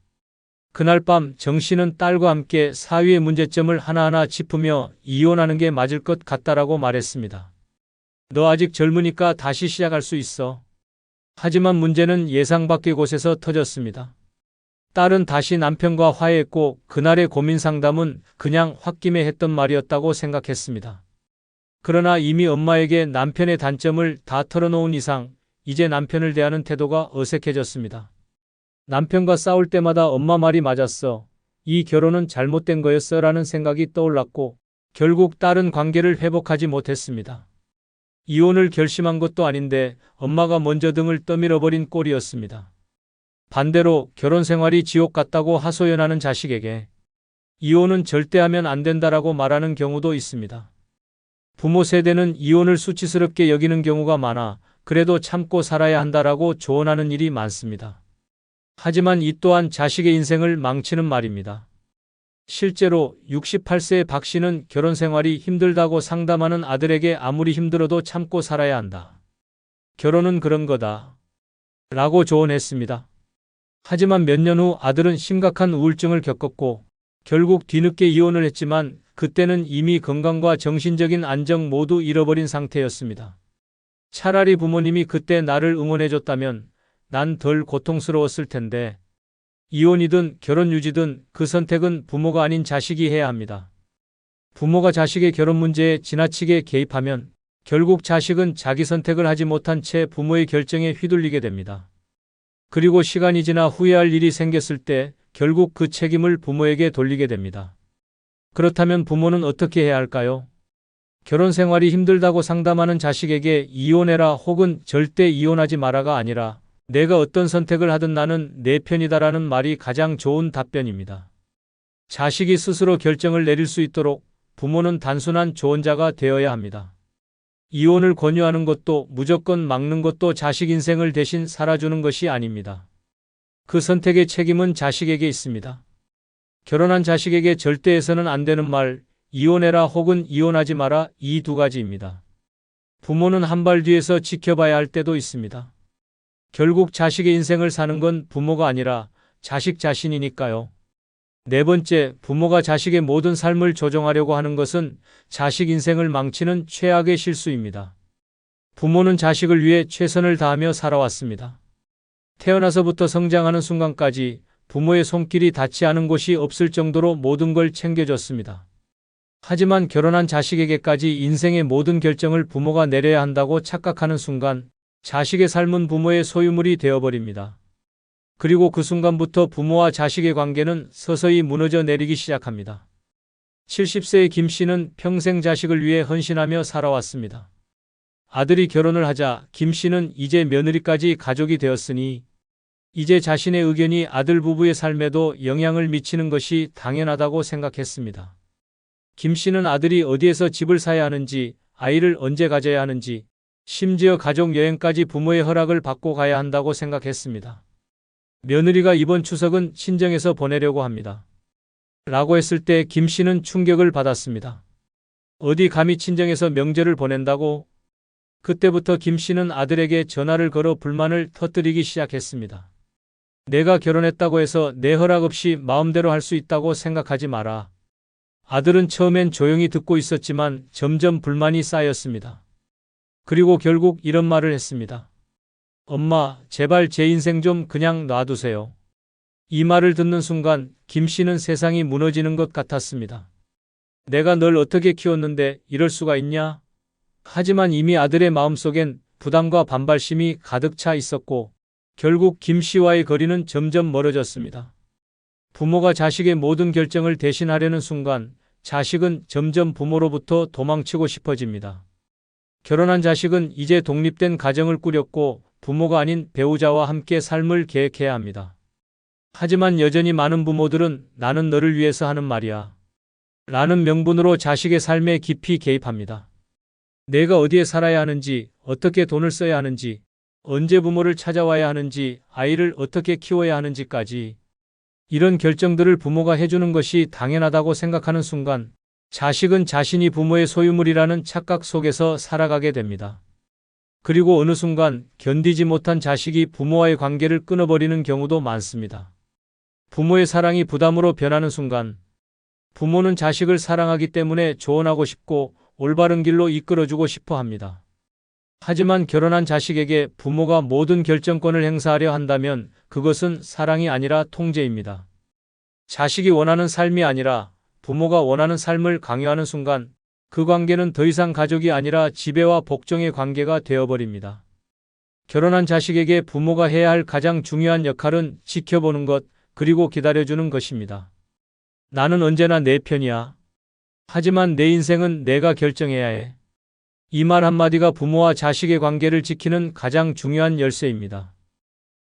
그날 밤 정 씨는 딸과 함께 사위의 문제점을 하나하나 짚으며 이혼하는 게 맞을 것 같다라고 말했습니다. 너 아직 젊으니까 다시 시작할 수 있어. 하지만 문제는 예상 밖의 곳에서 터졌습니다. 딸은 다시 남편과 화해했고 그날의 고민 상담은 그냥 홧김에 했던 말이었다고 생각했습니다. 그러나 이미 엄마에게 남편의 단점을 다 털어놓은 이상 이제 남편을 대하는 태도가 어색해졌습니다. 남편과 싸울 때마다 엄마 말이 맞았어. 이 결혼은 잘못된 거였어 라는 생각이 떠올랐고 결국 딸은 관계를 회복하지 못했습니다. 이혼을 결심한 것도 아닌데 엄마가 먼저 등을 떠밀어버린 꼴이었습니다. 반대로 결혼 생활이 지옥 같다고 하소연하는 자식에게 이혼은 절대 하면 안 된다라고 말하는 경우도 있습니다. 부모 세대는 이혼을 수치스럽게 여기는 경우가 많아 그래도 참고 살아야 한다라고 조언하는 일이 많습니다. 하지만 이 또한 자식의 인생을 망치는 말입니다. 실제로 68세의 박 씨는 결혼 생활이 힘들다고 상담하는 아들에게 아무리 힘들어도 참고 살아야 한다. 결혼은 그런 거다. 라고 조언했습니다. 하지만 몇 년 후 아들은 심각한 우울증을 겪었고 결국 뒤늦게 이혼을 했지만 그때는 이미 건강과 정신적인 안정 모두 잃어버린 상태였습니다. 차라리 부모님이 그때 나를 응원해줬다면 난 덜 고통스러웠을 텐데 이혼이든 결혼 유지든 그 선택은 부모가 아닌 자식이 해야 합니다. 부모가 자식의 결혼 문제에 지나치게 개입하면 결국 자식은 자기 선택을 하지 못한 채 부모의 결정에 휘둘리게 됩니다. 그리고 시간이 지나 후회할 일이 생겼을 때 결국 그 책임을 부모에게 돌리게 됩니다. 그렇다면 부모는 어떻게 해야 할까요? 결혼 생활이 힘들다고 상담하는 자식에게 이혼해라 혹은 절대 이혼하지 마라가 아니라 내가 어떤 선택을 하든 나는 내 편이다라는 말이 가장 좋은 답변입니다. 자식이 스스로 결정을 내릴 수 있도록 부모는 단순한 조언자가 되어야 합니다. 이혼을 권유하는 것도 무조건 막는 것도 자식 인생을 대신 살아주는 것이 아닙니다. 그 선택의 책임은 자식에게 있습니다. 결혼한 자식에게 절대 해서는 안 되는 말, 이혼해라 혹은 이혼하지 마라 이 두 가지입니다. 부모는 한 발 뒤에서 지켜봐야 할 때도 있습니다. 결국 자식의 인생을 사는 건 부모가 아니라 자식 자신이니까요. 네 번째, 부모가 자식의 모든 삶을 조종하려고 하는 것은 자식 인생을 망치는 최악의 실수입니다. 부모는 자식을 위해 최선을 다하며 살아왔습니다. 태어나서부터 성장하는 순간까지 부모의 손길이 닿지 않은 곳이 없을 정도로 모든 걸 챙겨줬습니다. 하지만 결혼한 자식에게까지 인생의 모든 결정을 부모가 내려야 한다고 착각하는 순간 자식의 삶은 부모의 소유물이 되어버립니다. 그리고 그 순간부터 부모와 자식의 관계는 서서히 무너져 내리기 시작합니다. 70세의 김 씨는 평생 자식을 위해 헌신하며 살아왔습니다. 아들이 결혼을 하자 김 씨는 이제 며느리까지 가족이 되었으니 이제 자신의 의견이 아들 부부의 삶에도 영향을 미치는 것이 당연하다고 생각했습니다. 김 씨는 아들이 어디에서 집을 사야 하는지, 아이를 언제 가져야 하는지, 심지어 가족 여행까지 부모의 허락을 받고 가야 한다고 생각했습니다. 며느리가 이번 추석은 친정에서 보내려고 합니다. 라고 했을 때 김 씨는 충격을 받았습니다. 어디 감히 친정에서 명절을 보낸다고? 그때부터 김 씨는 아들에게 전화를 걸어 불만을 터뜨리기 시작했습니다. 내가 결혼했다고 해서 내 허락 없이 마음대로 할 수 있다고 생각하지 마라. 아들은 처음엔 조용히 듣고 있었지만 점점 불만이 쌓였습니다. 그리고 결국 이런 말을 했습니다. 엄마, 제발 제 인생 좀 그냥 놔두세요. 이 말을 듣는 순간 김 씨는 세상이 무너지는 것 같았습니다. 내가 널 어떻게 키웠는데 이럴 수가 있냐? 하지만 이미 아들의 마음속엔 부담과 반발심이 가득 차 있었고 결국 김 씨와의 거리는 점점 멀어졌습니다. 부모가 자식의 모든 결정을 대신하려는 순간 자식은 점점 부모로부터 도망치고 싶어집니다. 결혼한 자식은 이제 독립된 가정을 꾸렸고 부모가 아닌 배우자와 함께 삶을 계획해야 합니다. 하지만 여전히 많은 부모들은 나는 너를 위해서 하는 말이야 라는 명분으로 자식의 삶에 깊이 개입합니다. 내가 어디에 살아야 하는지, 어떻게 돈을 써야 하는지, 언제 부모를 찾아와야 하는지, 아이를 어떻게 키워야 하는지까지 이런 결정들을 부모가 해주는 것이 당연하다고 생각하는 순간 자식은 자신이 부모의 소유물이라는 착각 속에서 살아가게 됩니다. 그리고 어느 순간 견디지 못한 자식이 부모와의 관계를 끊어버리는 경우도 많습니다. 부모의 사랑이 부담으로 변하는 순간 부모는 자식을 사랑하기 때문에 조언하고 싶고 올바른 길로 이끌어주고 싶어 합니다. 하지만 결혼한 자식에게 부모가 모든 결정권을 행사하려 한다면 그것은 사랑이 아니라 통제입니다. 자식이 원하는 삶이 아니라 부모가 원하는 삶을 강요하는 순간 그 관계는 더 이상 가족이 아니라 지배와 복종의 관계가 되어버립니다. 결혼한 자식에게 부모가 해야 할 가장 중요한 역할은 지켜보는 것, 그리고 기다려주는 것입니다. 나는 언제나 내 편이야. 하지만 내 인생은 내가 결정해야 해. 이 말 한마디가 부모와 자식의 관계를 지키는 가장 중요한 열쇠입니다.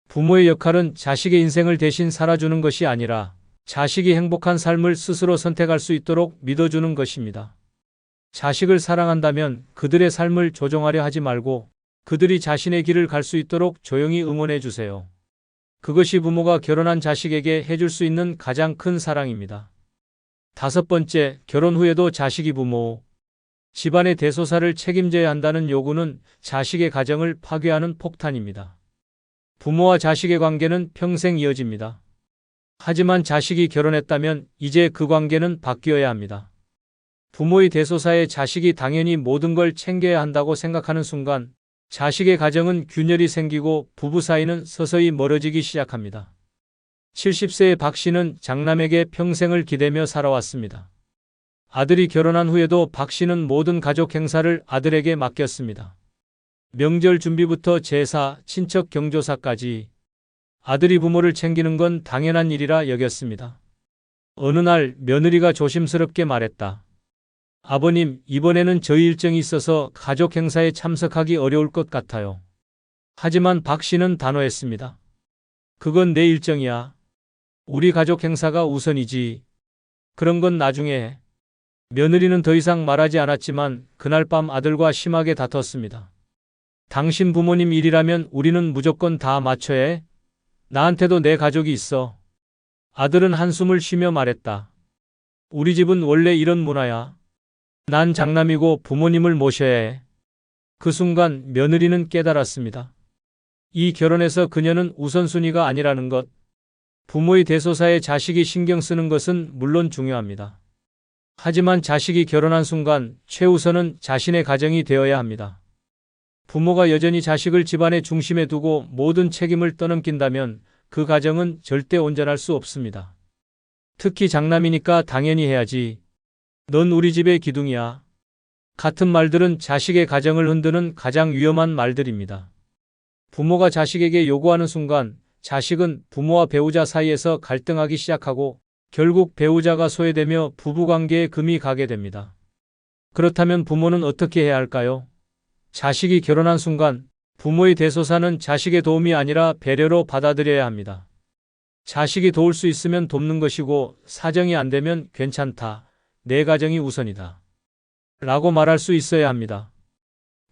부모의 역할은 자식의 인생을 대신 살아주는 것이 아니라 자식이 행복한 삶을 스스로 선택할 수 있도록 믿어주는 것입니다. 자식을 사랑한다면 그들의 삶을 조종하려 하지 말고 그들이 자신의 길을 갈 수 있도록 조용히 응원해 주세요. 그것이 부모가 결혼한 자식에게 해줄 수 있는 가장 큰 사랑입니다. 5번째, 결혼 후에도 자식이 부모. 집안의 대소사를 책임져야 한다는 요구는 자식의 가정을 파괴하는 폭탄입니다. 부모와 자식의 관계는 평생 이어집니다. 하지만 자식이 결혼했다면 이제 그 관계는 바뀌어야 합니다. 부모의 대소사에 자식이 당연히 모든 걸 챙겨야 한다고 생각하는 순간 자식의 가정은 균열이 생기고 부부 사이는 서서히 멀어지기 시작합니다. 70세의 박 씨는 장남에게 평생을 기대며 살아왔습니다. 아들이 결혼한 후에도 박 씨는 모든 가족 행사를 아들에게 맡겼습니다. 명절 준비부터 제사, 친척 경조사까지 아들이 부모를 챙기는 건 당연한 일이라 여겼습니다. 어느 날 며느리가 조심스럽게 말했다. 아버님, 이번에는 저희 일정이 있어서 가족 행사에 참석하기 어려울 것 같아요. 하지만 박 씨는 단호했습니다. 그건 내 일정이야. 우리 가족 행사가 우선이지. 그런 건 나중에 해. 며느리는 더 이상 말하지 않았지만 그날 밤 아들과 심하게 다퉜습니다. 당신 부모님 일이라면 우리는 무조건 다 맞춰야 해. 나한테도 내 가족이 있어. 아들은 한숨을 쉬며 말했다. 우리 집은 원래 이런 문화야. 난 장남이고 부모님을 모셔야 해. 그 순간 며느리는 깨달았습니다. 이 결혼에서 그녀는 우선순위가 아니라는 것. 부모의 대소사에 자식이 신경 쓰는 것은 물론 중요합니다. 하지만 자식이 결혼한 순간 최우선은 자신의 가정이 되어야 합니다. 부모가 여전히 자식을 집안의 중심에 두고 모든 책임을 떠넘긴다면 그 가정은 절대 온전할 수 없습니다. 특히 장남이니까 당연히 해야지. 넌 우리 집의 기둥이야. 같은 말들은 자식의 가정을 흔드는 가장 위험한 말들입니다. 부모가 자식에게 요구하는 순간 자식은 부모와 배우자 사이에서 갈등하기 시작하고 결국 배우자가 소외되며 부부관계에 금이 가게 됩니다. 그렇다면 부모는 어떻게 해야 할까요? 자식이 결혼한 순간 부모의 대소사는 자식의 도움이 아니라 배려로 받아들여야 합니다. 자식이 도울 수 있으면 돕는 것이고 사정이 안 되면 괜찮다. 내 가정이 우선이다. 라고 말할 수 있어야 합니다.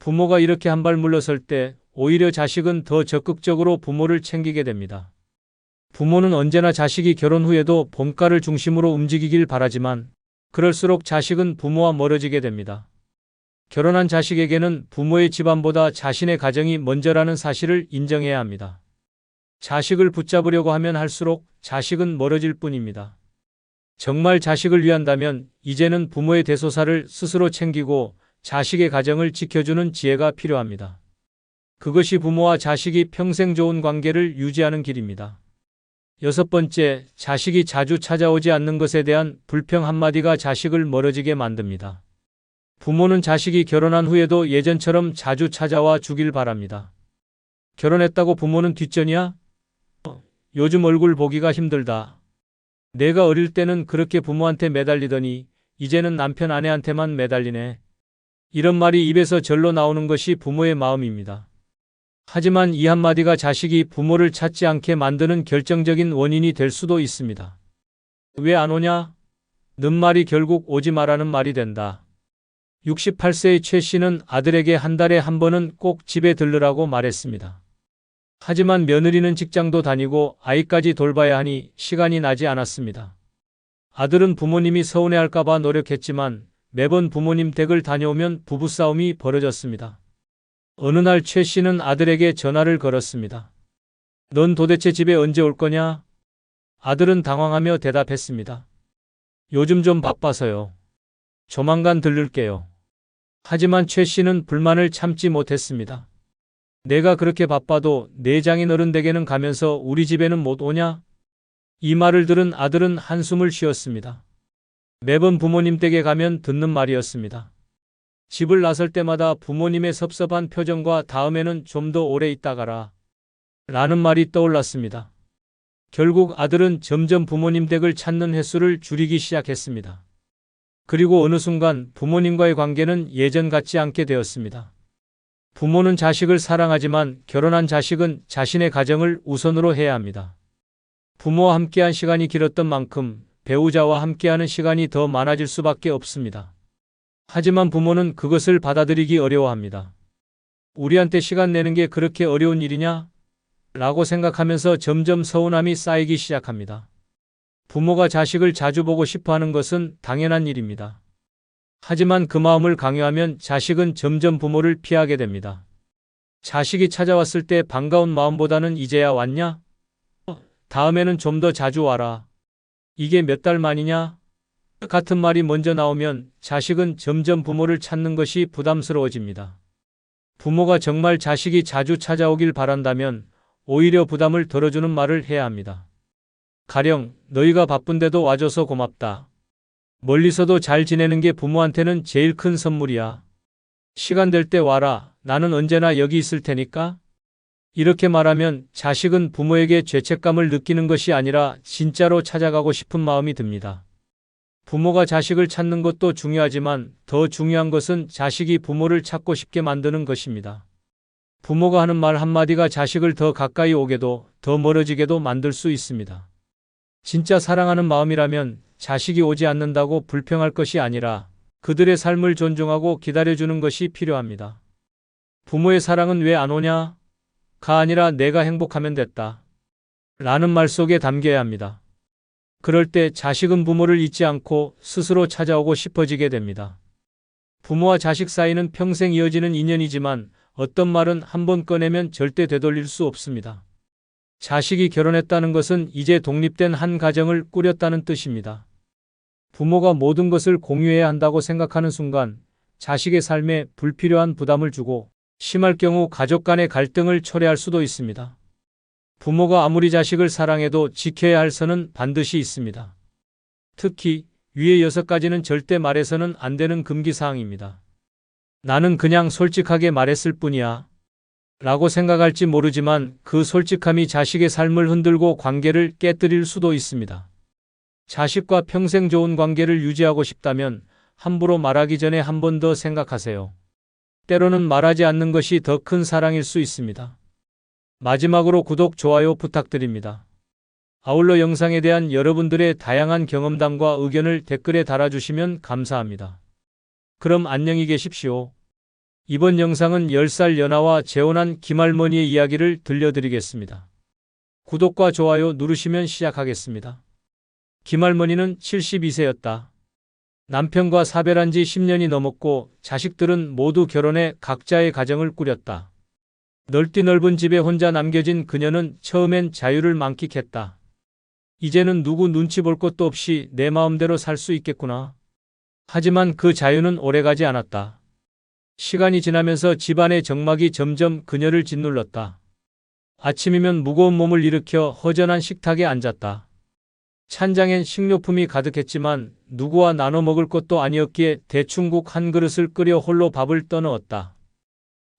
부모가 이렇게 한 발 물러설 때 오히려 자식은 더 적극적으로 부모를 챙기게 됩니다. 부모는 언제나 자식이 결혼 후에도 본가를 중심으로 움직이길 바라지만 그럴수록 자식은 부모와 멀어지게 됩니다. 결혼한 자식에게는 부모의 집안보다 자신의 가정이 먼저라는 사실을 인정해야 합니다. 자식을 붙잡으려고 하면 할수록 자식은 멀어질 뿐입니다. 정말 자식을 위한다면 이제는 부모의 대소사를 스스로 챙기고 자식의 가정을 지켜주는 지혜가 필요합니다. 그것이 부모와 자식이 평생 좋은 관계를 유지하는 길입니다. 6번째, 자식이 자주 찾아오지 않는 것에 대한 불평 한마디가 자식을 멀어지게 만듭니다. 부모는 자식이 결혼한 후에도 예전처럼 자주 찾아와 주길 바랍니다. 결혼했다고 부모는 뒷전이야? 요즘 얼굴 보기가 힘들다. 내가 어릴 때는 그렇게 부모한테 매달리더니 이제는 남편 아내한테만 매달리네. 이런 말이 입에서 절로 나오는 것이 부모의 마음입니다. 하지만 이 한마디가 자식이 부모를 찾지 않게 만드는 결정적인 원인이 될 수도 있습니다. 왜 안 오냐? 는 말이 결국 오지 마라는 말이 된다. 68세의 최 씨는 아들에게 한 달에 한 번은 꼭 집에 들르라고 말했습니다. 하지만 며느리는 직장도 다니고 아이까지 돌봐야 하니 시간이 나지 않았습니다. 아들은 부모님이 서운해할까봐 노력했지만 매번 부모님 댁을 다녀오면 부부싸움이 벌어졌습니다. 어느 날 최 씨는 아들에게 전화를 걸었습니다. 넌 도대체 집에 언제 올 거냐? 아들은 당황하며 대답했습니다. 요즘 좀 바빠서요. 조만간 들를게요. 하지만 최 씨는 불만을 참지 못했습니다. 내가 그렇게 바빠도 내 장인 어른 댁에는 가면서 우리 집에는 못 오냐? 이 말을 들은 아들은 한숨을 쉬었습니다. 매번 부모님 댁에 가면 듣는 말이었습니다. 집을 나설 때마다 부모님의 섭섭한 표정과 다음에는 좀 더 오래 있다 가라 라는 말이 떠올랐습니다. 결국 아들은 점점 부모님 댁을 찾는 횟수를 줄이기 시작했습니다. 그리고 어느 순간 부모님과의 관계는 예전 같지 않게 되었습니다. 부모는 자식을 사랑하지만 결혼한 자식은 자신의 가정을 우선으로 해야 합니다. 부모와 함께한 시간이 길었던 만큼 배우자와 함께하는 시간이 더 많아질 수밖에 없습니다. 하지만 부모는 그것을 받아들이기 어려워합니다. 우리한테 시간 내는 게 그렇게 어려운 일이냐? 라고 생각하면서 점점 서운함이 쌓이기 시작합니다. 부모가 자식을 자주 보고 싶어 하는 것은 당연한 일입니다. 하지만 그 마음을 강요하면 자식은 점점 부모를 피하게 됩니다. 자식이 찾아왔을 때 반가운 마음보다는 이제야 왔냐? 다음에는 좀 더 자주 와라. 이게 몇 달 만이냐? 같은 말이 먼저 나오면 자식은 점점 부모를 찾는 것이 부담스러워집니다. 부모가 정말 자식이 자주 찾아오길 바란다면 오히려 부담을 덜어주는 말을 해야 합니다. 가령 너희가 바쁜데도 와줘서 고맙다. 멀리서도 잘 지내는 게 부모한테는 제일 큰 선물이야. 시간 될 때 와라. 나는 언제나 여기 있을 테니까. 이렇게 말하면 자식은 부모에게 죄책감을 느끼는 것이 아니라 진짜로 찾아가고 싶은 마음이 듭니다. 부모가 자식을 찾는 것도 중요하지만 더 중요한 것은 자식이 부모를 찾고 싶게 만드는 것입니다. 부모가 하는 말 한마디가 자식을 더 가까이 오게도 더 멀어지게도 만들 수 있습니다. 진짜 사랑하는 마음이라면 자식이 오지 않는다고 불평할 것이 아니라 그들의 삶을 존중하고 기다려주는 것이 필요합니다. 부모의 사랑은 왜 안 오냐? 가 아니라 내가 행복하면 됐다. 라는 말 속에 담겨야 합니다. 그럴 때 자식은 부모를 잊지 않고 스스로 찾아오고 싶어지게 됩니다. 부모와 자식 사이는 평생 이어지는 인연이지만 어떤 말은 한번 꺼내면 절대 되돌릴 수 없습니다. 자식이 결혼했다는 것은 이제 독립된 한 가정을 꾸렸다는 뜻입니다. 부모가 모든 것을 공유해야 한다고 생각하는 순간 자식의 삶에 불필요한 부담을 주고 심할 경우 가족 간의 갈등을 초래할 수도 있습니다. 부모가 아무리 자식을 사랑해도 지켜야 할 선은 반드시 있습니다. 특히 위의 6가지는 절대 말해서는 안 되는 금기사항입니다. 나는 그냥 솔직하게 말했을 뿐이야 라고 생각할지 모르지만 그 솔직함이 자식의 삶을 흔들고 관계를 깨뜨릴 수도 있습니다. 자식과 평생 좋은 관계를 유지하고 싶다면 함부로 말하기 전에 한 번 더 생각하세요. 때로는 말하지 않는 것이 더 큰 사랑일 수 있습니다. 마지막으로 구독, 좋아요 부탁드립니다. 아울러 영상에 대한 여러분들의 다양한 경험담과 의견을 댓글에 달아주시면 감사합니다. 그럼 안녕히 계십시오. 이번 영상은 10살 연하와 재혼한 김할머니의 이야기를 들려드리겠습니다. 구독과 좋아요 누르시면 시작하겠습니다. 김할머니는 72세였다. 남편과 사별한 지 10년이 넘었고 자식들은 모두 결혼해 각자의 가정을 꾸렸다. 넓디 넓은 집에 혼자 남겨진 그녀는 처음엔 자유를 만끽했다. 이제는 누구 눈치 볼 것도 없이 내 마음대로 살 수 있겠구나. 하지만 그 자유는 오래가지 않았다. 시간이 지나면서 집안의 정막이 점점 그녀를 짓눌렀다. 아침이면 무거운 몸을 일으켜 허전한 식탁에 앉았다. 찬장엔 식료품이 가득했지만 누구와 나눠 먹을 것도 아니었기에 대충국 한 그릇을 끓여 홀로 밥을 떠넣었다.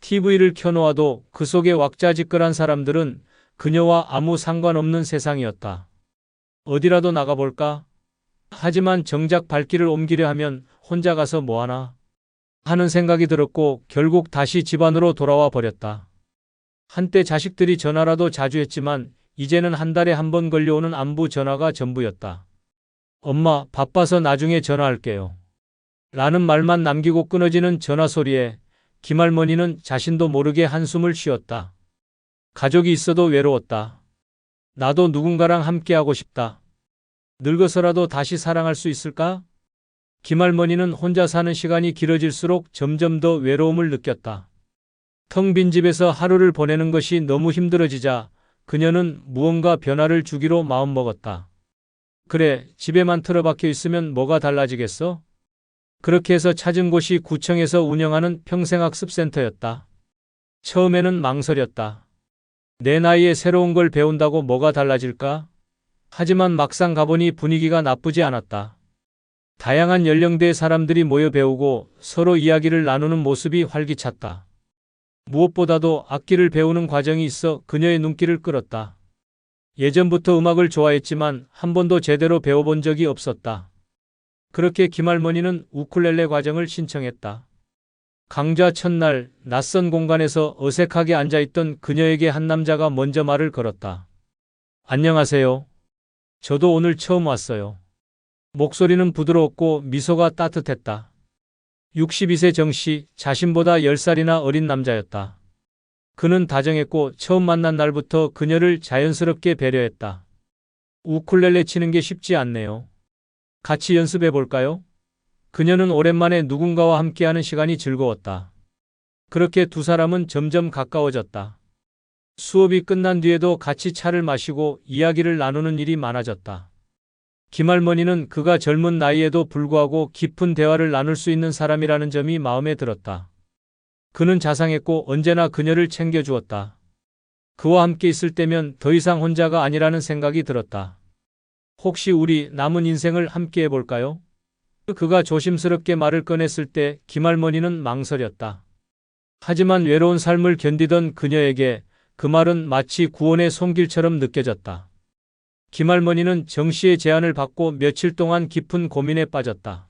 TV를 켜놓아도 그 속에 왁자지껄한 사람들은 그녀와 아무 상관없는 세상이었다. 어디라도 나가볼까? 하지만 정작 발길을 옮기려 하면 혼자 가서 뭐하나? 하는 생각이 들었고 결국 다시 집 안으로 돌아와 버렸다. 한때 자식들이 전화라도 자주 했지만 이제는 한 달에 한 번 걸려오는 안부 전화가 전부였다. 엄마, 바빠서 나중에 전화할게요. 라는 말만 남기고 끊어지는 전화 소리에 김할머니는 자신도 모르게 한숨을 쉬었다. 가족이 있어도 외로웠다. 나도 누군가랑 함께하고 싶다. 늙어서라도 다시 사랑할 수 있을까? 김할머니는 혼자 사는 시간이 길어질수록 점점 더 외로움을 느꼈다. 텅 빈 집에서 하루를 보내는 것이 너무 힘들어지자 그녀는 무언가 변화를 주기로 마음먹었다. 그래, 집에만 틀어박혀 있으면 뭐가 달라지겠어? 그렇게 해서 찾은 곳이 구청에서 운영하는 평생학습센터였다. 처음에는 망설였다. 내 나이에 새로운 걸 배운다고 뭐가 달라질까? 하지만 막상 가보니 분위기가 나쁘지 않았다. 다양한 연령대의 사람들이 모여 배우고 서로 이야기를 나누는 모습이 활기찼다. 무엇보다도 악기를 배우는 과정이 있어 그녀의 눈길을 끌었다. 예전부터 음악을 좋아했지만 한 번도 제대로 배워본 적이 없었다. 그렇게 김할머니는 우쿨렐레 과정을 신청했다. 강좌 첫날 낯선 공간에서 어색하게 앉아있던 그녀에게 한 남자가 먼저 말을 걸었다. 안녕하세요. 저도 오늘 처음 왔어요. 목소리는 부드러웠고 미소가 따뜻했다. 62세 정씨, 자신보다 10살이나 어린 남자였다. 그는 다정했고 처음 만난 날부터 그녀를 자연스럽게 배려했다. 우쿨렐레 치는 게 쉽지 않네요. 같이 연습해 볼까요? 그녀는 오랜만에 누군가와 함께하는 시간이 즐거웠다. 그렇게 두 사람은 점점 가까워졌다. 수업이 끝난 뒤에도 같이 차를 마시고 이야기를 나누는 일이 많아졌다. 김할머니는 그가 젊은 나이에도 불구하고 깊은 대화를 나눌 수 있는 사람이라는 점이 마음에 들었다. 그는 자상했고 언제나 그녀를 챙겨주었다. 그와 함께 있을 때면 더 이상 혼자가 아니라는 생각이 들었다. 혹시 우리 남은 인생을 함께 해볼까요? 그가 조심스럽게 말을 꺼냈을 때 김할머니는 망설였다. 하지만 외로운 삶을 견디던 그녀에게 그 말은 마치 구원의 손길처럼 느껴졌다. 김할머니는 정씨의 제안을 받고 며칠 동안 깊은 고민에 빠졌다.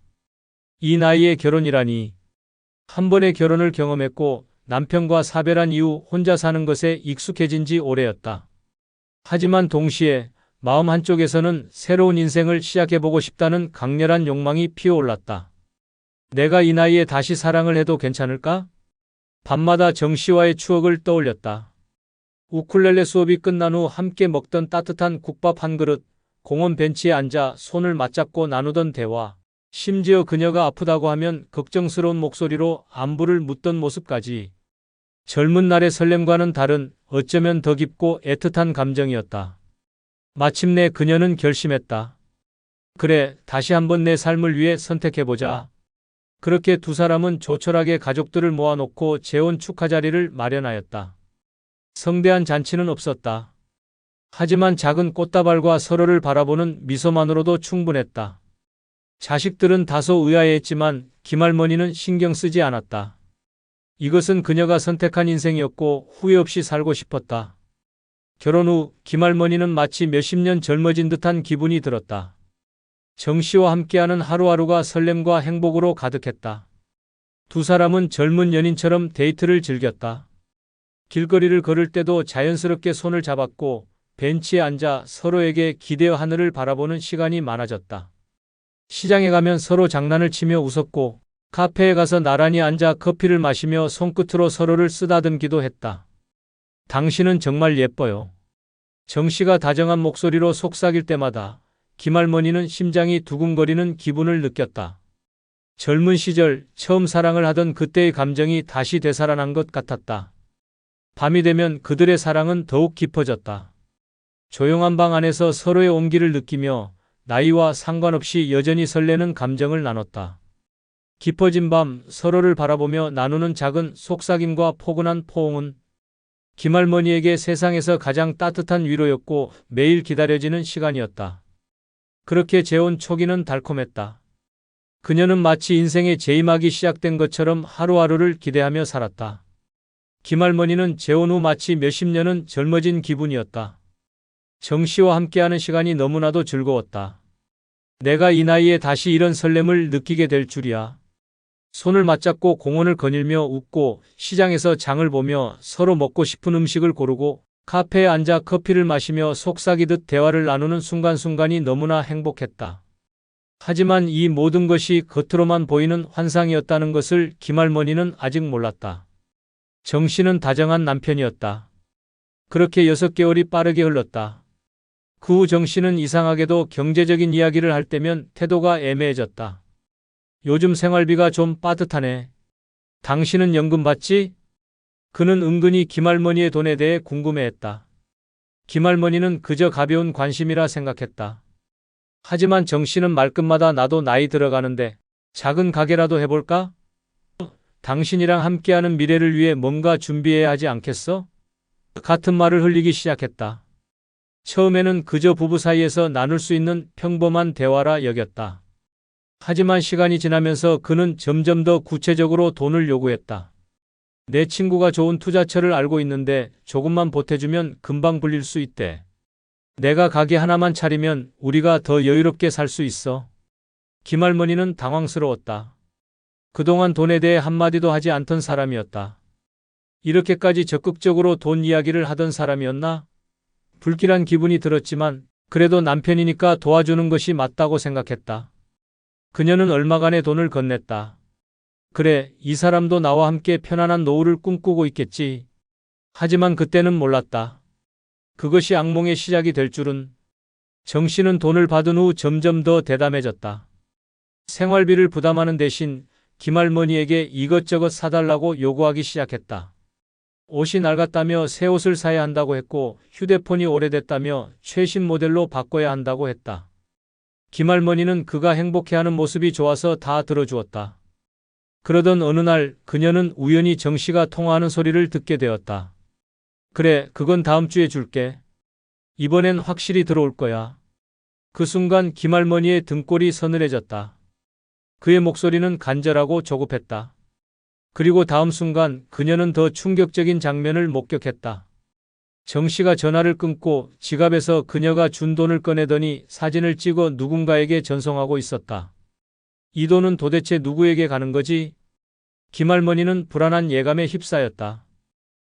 이 나이에 결혼이라니. 한 번의 결혼을 경험했고 남편과 사별한 이후 혼자 사는 것에 익숙해진 지 오래였다. 하지만 동시에 마음 한쪽에서는 새로운 인생을 시작해보고 싶다는 강렬한 욕망이 피어올랐다. 내가 이 나이에 다시 사랑을 해도 괜찮을까? 밤마다 정씨와의 추억을 떠올렸다. 우쿨렐레 수업이 끝난 후 함께 먹던 따뜻한 국밥 한 그릇, 공원 벤치에 앉아 손을 맞잡고 나누던 대화, 심지어 그녀가 아프다고 하면 걱정스러운 목소리로 안부를 묻던 모습까지. 젊은 날의 설렘과는 다른 어쩌면 더 깊고 애틋한 감정이었다. 마침내 그녀는 결심했다. 그래, 다시 한번 내 삶을 위해 선택해보자. 그렇게 두 사람은 조촐하게 가족들을 모아놓고 재혼 축하 자리를 마련하였다. 성대한 잔치는 없었다. 하지만 작은 꽃다발과 서로를 바라보는 미소만으로도 충분했다. 자식들은 다소 의아해했지만 김할머니는 신경 쓰지 않았다. 이것은 그녀가 선택한 인생이었고 후회 없이 살고 싶었다. 결혼 후 김할머니는 마치 몇십 년 젊어진 듯한 기분이 들었다. 정씨와 함께하는 하루하루가 설렘과 행복으로 가득했다. 두 사람은 젊은 연인처럼 데이트를 즐겼다. 길거리를 걸을 때도 자연스럽게 손을 잡았고 벤치에 앉아 서로에게 기대어 하늘을 바라보는 시간이 많아졌다. 시장에 가면 서로 장난을 치며 웃었고 카페에 가서 나란히 앉아 커피를 마시며 손끝으로 서로를 쓰다듬기도 했다. 당신은 정말 예뻐요. 정씨가 다정한 목소리로 속삭일 때마다 김할머니는 심장이 두근거리는 기분을 느꼈다. 젊은 시절 처음 사랑을 하던 그때의 감정이 다시 되살아난 것 같았다. 밤이 되면 그들의 사랑은 더욱 깊어졌다. 조용한 방 안에서 서로의 온기를 느끼며 나이와 상관없이 여전히 설레는 감정을 나눴다. 깊어진 밤 서로를 바라보며 나누는 작은 속삭임과 포근한 포옹은 김할머니에게 세상에서 가장 따뜻한 위로였고 매일 기다려지는 시간이었다. 그렇게 재혼 초기는 달콤했다. 그녀는 마치 인생의 재임하기 시작된 것처럼 하루하루를 기대하며 살았다. 김할머니는 재혼 후 마치 몇십 년은 젊어진 기분이었다. 정씨와 함께하는 시간이 너무나도 즐거웠다. 내가 이 나이에 다시 이런 설렘을 느끼게 될 줄이야. 손을 맞잡고 공원을 거닐며 웃고 시장에서 장을 보며 서로 먹고 싶은 음식을 고르고 카페에 앉아 커피를 마시며 속삭이듯 대화를 나누는 순간순간이 너무나 행복했다. 하지만 이 모든 것이 겉으로만 보이는 환상이었다는 것을 김할머니는 아직 몰랐다. 정씨는 다정한 남편이었다. 그렇게 6개월이 빠르게 흘렀다. 그 후 정씨는 이상하게도 경제적인 이야기를 할 때면 태도가 애매해졌다. 요즘 생활비가 좀 빠듯하네. 당신은 연금 받지? 그는 은근히 김할머니의 돈에 대해 궁금해했다. 김할머니는 그저 가벼운 관심이라 생각했다. 하지만 정 씨는 말끝마다 나도 나이 들어가는데 작은 가게라도 해볼까? 당신이랑 함께하는 미래를 위해 뭔가 준비해야 하지 않겠어? 같은 말을 흘리기 시작했다. 처음에는 그저 부부 사이에서 나눌 수 있는 평범한 대화라 여겼다. 하지만 시간이 지나면서 그는 점점 더 구체적으로 돈을 요구했다. 내 친구가 좋은 투자처를 알고 있는데 조금만 보태주면 금방 불릴 수 있대. 내가 가게 하나만 차리면 우리가 더 여유롭게 살 수 있어. 김할머니는 당황스러웠다. 그동안 돈에 대해 한마디도 하지 않던 사람이었다. 이렇게까지 적극적으로 돈 이야기를 하던 사람이었나? 불길한 기분이 들었지만 그래도 남편이니까 도와주는 것이 맞다고 생각했다. 그녀는 얼마간의 돈을 건넸다. 그래, 이 사람도 나와 함께 편안한 노후를 꿈꾸고 있겠지. 하지만 그때는 몰랐다. 그것이 악몽의 시작이 될 줄은. 정 씨는 돈을 받은 후 점점 더 대담해졌다. 생활비를 부담하는 대신 김할머니에게 이것저것 사달라고 요구하기 시작했다. 옷이 낡았다며 새 옷을 사야 한다고 했고 휴대폰이 오래됐다며 최신 모델로 바꿔야 한다고 했다. 김할머니는 그가 행복해하는 모습이 좋아서 다 들어주었다. 그러던 어느 날 그녀는 우연히 정 씨가 통화하는 소리를 듣게 되었다. 그래, 그건 다음 주에 줄게. 이번엔 확실히 들어올 거야. 그 순간 김할머니의 등골이 서늘해졌다. 그의 목소리는 간절하고 조급했다. 그리고 다음 순간 그녀는 더 충격적인 장면을 목격했다. 정 씨가 전화를 끊고 지갑에서 그녀가 준 돈을 꺼내더니 사진을 찍어 누군가에게 전송하고 있었다. 이 돈은 도대체 누구에게 가는 거지? 김할머니는 불안한 예감에 휩싸였다.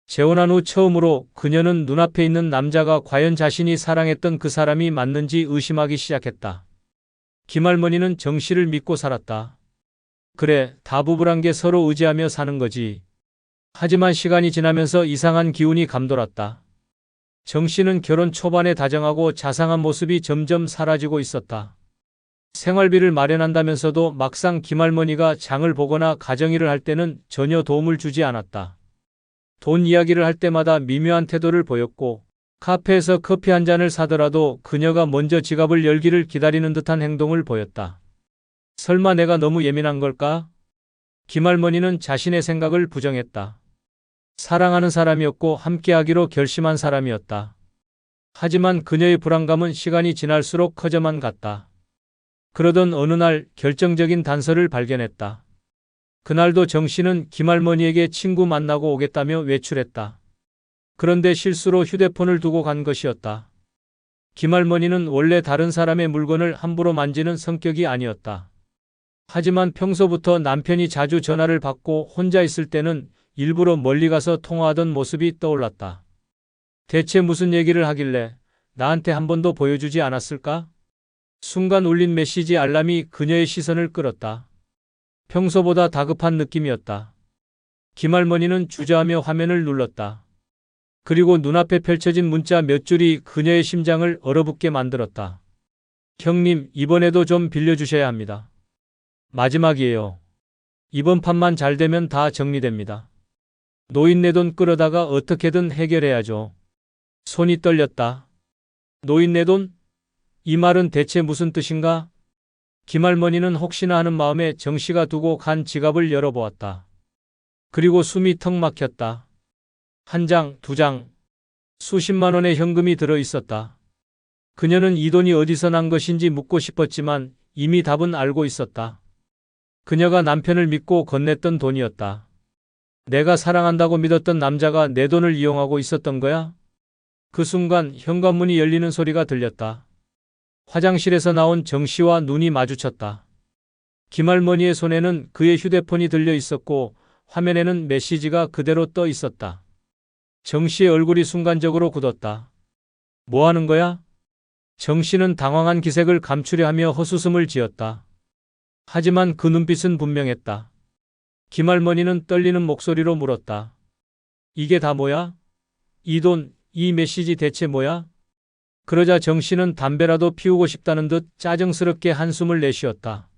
재혼한 후 처음으로 그녀는 눈앞에 있는 남자가 과연 자신이 사랑했던 그 사람이 맞는지 의심하기 시작했다. 김할머니는 정 씨를 믿고 살았다. 그래, 다 부부란 게 서로 의지하며 사는 거지. 하지만 시간이 지나면서 이상한 기운이 감돌았다. 정 씨는 결혼 초반에 다정하고 자상한 모습이 점점 사라지고 있었다. 생활비를 마련한다면서도 막상 김할머니가 장을 보거나 가정일을 할 때는 전혀 도움을 주지 않았다. 돈 이야기를 할 때마다 미묘한 태도를 보였고 카페에서 커피 한 잔을 사더라도 그녀가 먼저 지갑을 열기를 기다리는 듯한 행동을 보였다. 설마 내가 너무 예민한 걸까? 김할머니는 자신의 생각을 부정했다. 사랑하는 사람이었고 함께하기로 결심한 사람이었다. 하지만 그녀의 불안감은 시간이 지날수록 커져만 갔다. 그러던 어느 날 결정적인 단서를 발견했다. 그날도 정 씨는 김할머니에게 친구 만나고 오겠다며 외출했다. 그런데 실수로 휴대폰을 두고 간 것이었다. 김할머니는 원래 다른 사람의 물건을 함부로 만지는 성격이 아니었다. 하지만 평소부터 남편이 자주 전화를 받고 혼자 있을 때는 일부러 멀리 가서 통화하던 모습이 떠올랐다. 대체 무슨 얘기를 하길래 나한테 한 번도 보여주지 않았을까? 순간 울린 메시지 알람이 그녀의 시선을 끌었다. 평소보다 다급한 느낌이었다. 김할머니는 주저하며 화면을 눌렀다. 그리고 눈앞에 펼쳐진 문자 몇 줄이 그녀의 심장을 얼어붙게 만들었다. 형님, 이번에도 좀 빌려주셔야 합니다. 마지막이에요. 이번 판만 잘 되면 다 정리됩니다. 노인네 돈 끌어다가 어떻게든 해결해야죠. 손이 떨렸다. 노인네 돈? 이 말은 대체 무슨 뜻인가? 김할머니는 혹시나 하는 마음에 정 씨가 두고 간 지갑을 열어보았다. 그리고 숨이 턱 막혔다. 한 장, 두 장, 수십만 원의 현금이 들어 있었다. 그녀는 이 돈이 어디서 난 것인지 묻고 싶었지만 이미 답은 알고 있었다. 그녀가 남편을 믿고 건넸던 돈이었다. 내가 사랑한다고 믿었던 남자가 내 돈을 이용하고 있었던 거야? 그 순간 현관문이 열리는 소리가 들렸다. 화장실에서 나온 정 씨와 눈이 마주쳤다. 김할머니의 손에는 그의 휴대폰이 들려 있었고 화면에는 메시지가 그대로 떠 있었다. 정 씨의 얼굴이 순간적으로 굳었다. 뭐 하는 거야? 정 씨는 당황한 기색을 감추려 하며 헛웃음을 지었다. 하지만 그 눈빛은 분명했다. 김할머니는 떨리는 목소리로 물었다. 이게 다 뭐야? 이 돈, 이 메시지 대체 뭐야? 그러자 정 씨는 담배라도 피우고 싶다는 듯 짜증스럽게 한숨을 내쉬었다.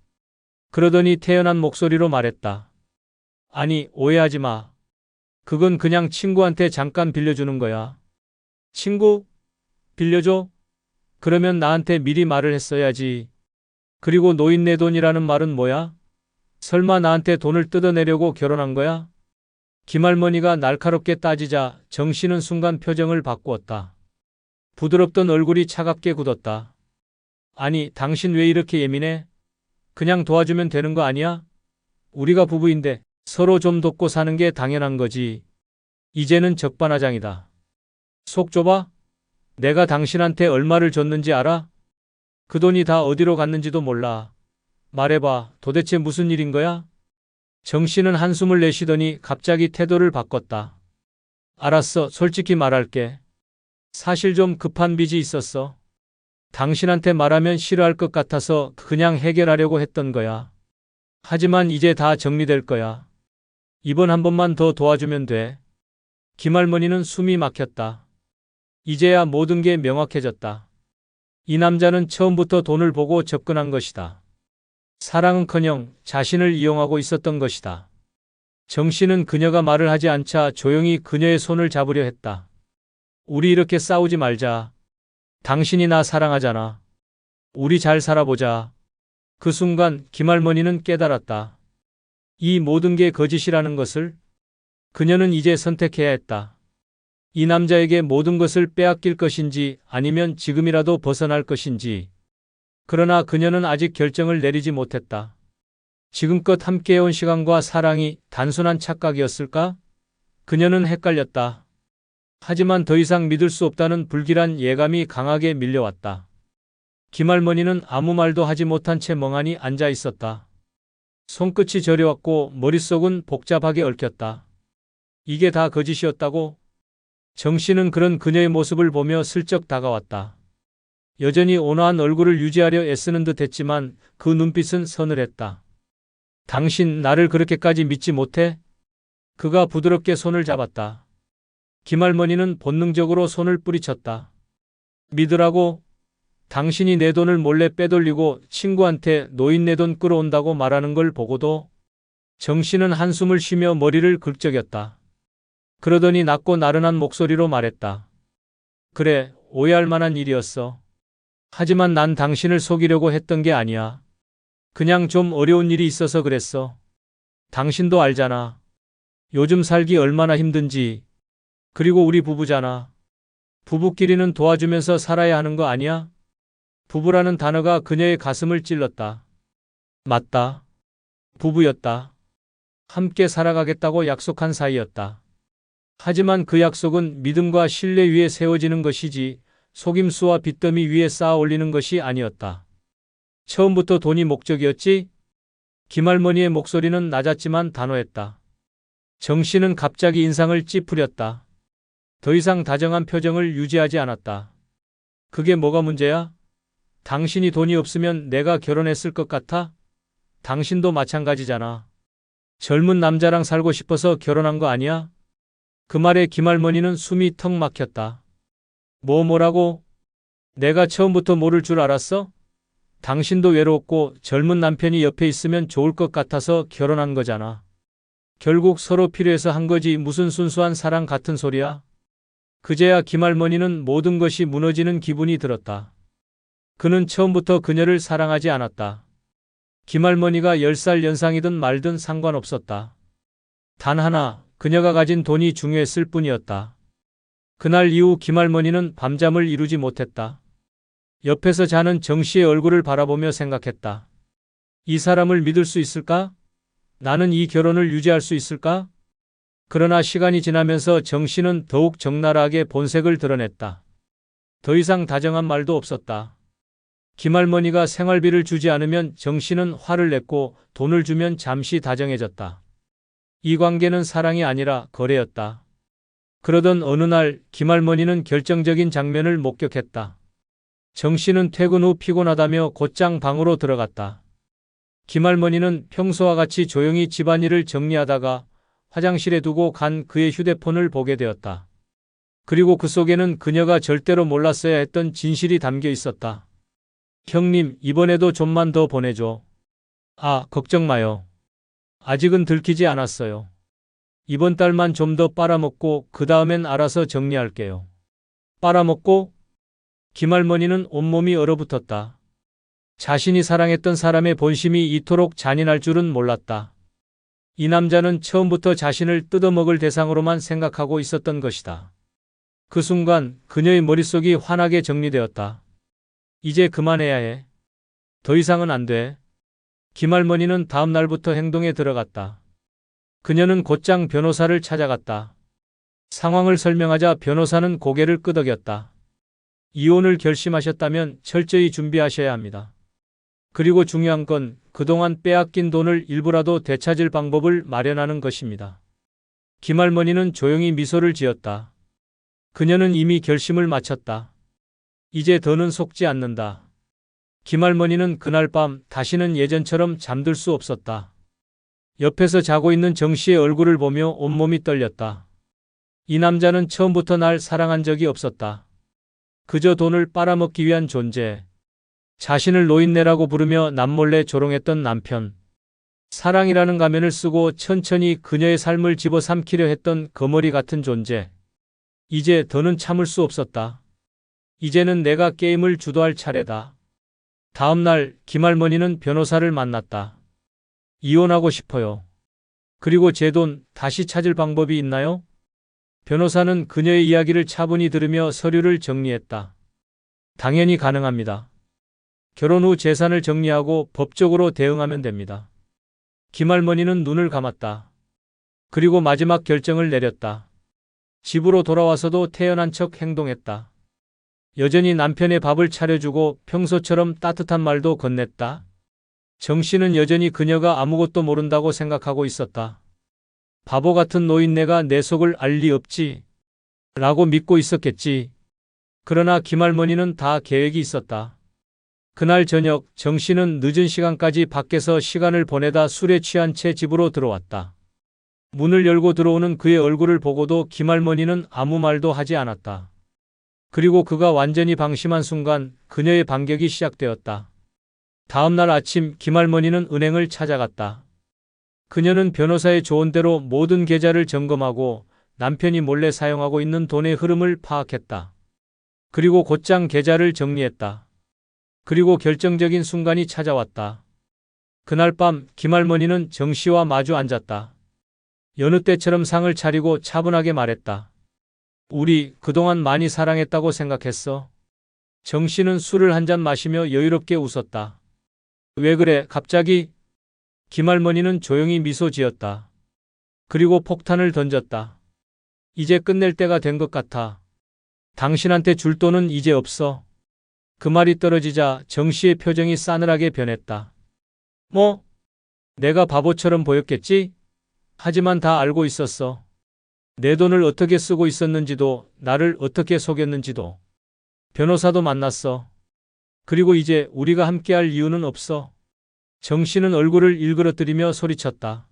그러더니 태연한 목소리로 말했다. 아니, 오해하지 마. 그건 그냥 친구한테 잠깐 빌려주는 거야. 친구? 빌려줘? 그러면 나한테 미리 말을 했어야지. 그리고 노인네 돈이라는 말은 뭐야? 설마 나한테 돈을 뜯어내려고 결혼한 거야? 김할머니가 날카롭게 따지자 정 씨는 순간 표정을 바꾸었다. 부드럽던 얼굴이 차갑게 굳었다. 아니, 당신 왜 이렇게 예민해? 그냥 도와주면 되는 거 아니야? 우리가 부부인데 서로 좀 돕고 사는 게 당연한 거지. 이제는 적반하장이다. 속 좁아? 내가 당신한테 얼마를 줬는지 알아? 그 돈이 다 어디로 갔는지도 몰라. 말해봐, 도대체 무슨 일인 거야? 정 씨는 한숨을 내쉬더니 갑자기 태도를 바꿨다. 알았어, 솔직히 말할게. 사실 좀 급한 빚이 있었어. 당신한테 말하면 싫어할 것 같아서 그냥 해결하려고 했던 거야. 하지만 이제 다 정리될 거야. 이번 한 번만 더 도와주면 돼. 김할머니는 숨이 막혔다. 이제야 모든 게 명확해졌다. 이 남자는 처음부터 돈을 보고 접근한 것이다. 사랑은커녕 자신을 이용하고 있었던 것이다. 정 씨는 그녀가 말을 하지 않자 조용히 그녀의 손을 잡으려 했다. 우리 이렇게 싸우지 말자. 당신이 나 사랑하잖아. 우리 잘 살아보자. 그 순간 김할머니는 깨달았다. 이 모든 게 거짓이라는 것을. 그녀는 이제 선택해야 했다. 이 남자에게 모든 것을 빼앗길 것인지 아니면 지금이라도 벗어날 것인지. 그러나 그녀는 아직 결정을 내리지 못했다. 지금껏 함께해온 시간과 사랑이 단순한 착각이었을까? 그녀는 헷갈렸다. 하지만 더 이상 믿을 수 없다는 불길한 예감이 강하게 밀려왔다. 김할머니는 아무 말도 하지 못한 채 멍하니 앉아 있었다. 손끝이 저려왔고 머릿속은 복잡하게 얽혔다. 이게 다 거짓이었다고? 정 씨는 그런 그녀의 모습을 보며 슬쩍 다가왔다. 여전히 온화한 얼굴을 유지하려 애쓰는 듯 했지만 그 눈빛은 서늘했다. 당신 나를 그렇게까지 믿지 못해? 그가 부드럽게 손을 잡았다. 김할머니는 본능적으로 손을 뿌리쳤다. 믿으라고? 당신이 내 돈을 몰래 빼돌리고 친구한테 노인네 돈 끌어온다고 말하는 걸 보고도? 정 씨는 한숨을 쉬며 머리를 긁적였다. 그러더니 낮고 나른한 목소리로 말했다. 그래, 오해할 만한 일이었어. 하지만 난 당신을 속이려고 했던 게 아니야. 그냥 좀 어려운 일이 있어서 그랬어. 당신도 알잖아. 요즘 살기 얼마나 힘든지. 그리고 우리 부부잖아. 부부끼리는 도와주면서 살아야 하는 거 아니야? 부부라는 단어가 그녀의 가슴을 찔렀다. 맞다. 부부였다. 함께 살아가겠다고 약속한 사이였다. 하지만 그 약속은 믿음과 신뢰 위에 세워지는 것이지 속임수와 빚더미 위에 쌓아 올리는 것이 아니었다. 처음부터 돈이 목적이었지? 김할머니의 목소리는 낮았지만 단호했다. 정 씨는 갑자기 인상을 찌푸렸다. 더 이상 다정한 표정을 유지하지 않았다. 그게 뭐가 문제야? 당신이 돈이 없으면 내가 결혼했을 것 같아? 당신도 마찬가지잖아. 젊은 남자랑 살고 싶어서 결혼한 거 아니야? 그 말에 김할머니는 숨이 턱 막혔다. 뭐라고? 내가 처음부터 모를 줄 알았어? 당신도 외롭고 젊은 남편이 옆에 있으면 좋을 것 같아서 결혼한 거잖아. 결국 서로 필요해서 한 거지 무슨 순수한 사랑 같은 소리야? 그제야 김할머니는 모든 것이 무너지는 기분이 들었다. 그는 처음부터 그녀를 사랑하지 않았다. 김할머니가 10살 연상이든 말든 상관없었다. 단 하나, 그녀가 가진 돈이 중요했을 뿐이었다. 그날 이후 김할머니는 밤잠을 이루지 못했다. 옆에서 자는 정 씨의 얼굴을 바라보며 생각했다. 이 사람을 믿을 수 있을까? 나는 이 결혼을 유지할 수 있을까? 그러나 시간이 지나면서 정 씨는 더욱 적나라하게 본색을 드러냈다. 더 이상 다정한 말도 없었다. 김할머니가 생활비를 주지 않으면 정 씨는 화를 냈고 돈을 주면 잠시 다정해졌다. 이 관계는 사랑이 아니라 거래였다. 그러던 어느 날 김할머니는 결정적인 장면을 목격했다. 정 씨는 퇴근 후 피곤하다며 곧장 방으로 들어갔다. 김할머니는 평소와 같이 조용히 집안일을 정리하다가 화장실에 두고 간 그의 휴대폰을 보게 되었다. 그리고 그 속에는 그녀가 절대로 몰랐어야 했던 진실이 담겨 있었다. 형님, 이번에도 좀만 더 보내줘. 아, 걱정 마요. 아직은 들키지 않았어요. 이번 달만 좀 더 빨아먹고 그 다음엔 알아서 정리할게요. 빨아먹고? 김할머니는 온몸이 얼어붙었다. 자신이 사랑했던 사람의 본심이 이토록 잔인할 줄은 몰랐다. 이 남자는 처음부터 자신을 뜯어먹을 대상으로만 생각하고 있었던 것이다. 그 순간 그녀의 머릿속이 환하게 정리되었다. 이제 그만해야 해. 더 이상은 안 돼. 김할머니는 다음 날부터 행동에 들어갔다. 그녀는 곧장 변호사를 찾아갔다. 상황을 설명하자 변호사는 고개를 끄덕였다. 이혼을 결심하셨다면 철저히 준비하셔야 합니다. 그리고 중요한 건 그동안 빼앗긴 돈을 일부라도 되찾을 방법을 마련하는 것입니다. 김할머니는 조용히 미소를 지었다. 그녀는 이미 결심을 마쳤다. 이제 더는 속지 않는다. 김할머니는 그날 밤 다시는 예전처럼 잠들 수 없었다. 옆에서 자고 있는 정 씨의 얼굴을 보며 온몸이 떨렸다. 이 남자는 처음부터 날 사랑한 적이 없었다. 그저 돈을 빨아먹기 위한 존재. 자신을 노인네라고 부르며 남몰래 조롱했던 남편. 사랑이라는 가면을 쓰고 천천히 그녀의 삶을 집어삼키려 했던 거머리 같은 존재. 이제 더는 참을 수 없었다. 이제는 내가 게임을 주도할 차례다. 다음 날 김할머니는 변호사를 만났다. 이혼하고 싶어요. 그리고 제 돈 다시 찾을 방법이 있나요? 변호사는 그녀의 이야기를 차분히 들으며 서류를 정리했다. 당연히 가능합니다. 결혼 후 재산을 정리하고 법적으로 대응하면 됩니다. 김할머니는 눈을 감았다. 그리고 마지막 결정을 내렸다. 집으로 돌아와서도 태연한 척 행동했다. 여전히 남편의 밥을 차려주고 평소처럼 따뜻한 말도 건넸다. 정 씨는 여전히 그녀가 아무것도 모른다고 생각하고 있었다. 바보 같은 노인네가 내 속을 알 리 없지. 라고 믿고 있었겠지. 그러나 김할머니는 다 계획이 있었다. 그날 저녁 정 씨는 늦은 시간까지 밖에서 시간을 보내다 술에 취한 채 집으로 들어왔다. 문을 열고 들어오는 그의 얼굴을 보고도 김할머니는 아무 말도 하지 않았다. 그리고 그가 완전히 방심한 순간 그녀의 반격이 시작되었다. 다음 날 아침 김할머니는 은행을 찾아갔다. 그녀는 변호사의 조언대로 모든 계좌를 점검하고 남편이 몰래 사용하고 있는 돈의 흐름을 파악했다. 그리고 곧장 계좌를 정리했다. 그리고 결정적인 순간이 찾아왔다. 그날 밤 김할머니는 정 씨와 마주 앉았다. 여느 때처럼 상을 차리고 차분하게 말했다. 우리 그동안 많이 사랑했다고 생각했어. 정 씨는 술을 한 잔 마시며 여유롭게 웃었다. 왜 그래, 갑자기? 김할머니는 조용히 미소 지었다. 그리고 폭탄을 던졌다. 이제 끝낼 때가 된 것 같아. 당신한테 줄 돈은 이제 없어. 그 말이 떨어지자 정 씨의 표정이 싸늘하게 변했다. 뭐? 내가 바보처럼 보였겠지? 하지만 다 알고 있었어. 내 돈을 어떻게 쓰고 있었는지도, 나를 어떻게 속였는지도. 변호사도 만났어. 그리고 이제 우리가 함께할 이유는 없어. 정 씨는 얼굴을 일그러뜨리며 소리쳤다.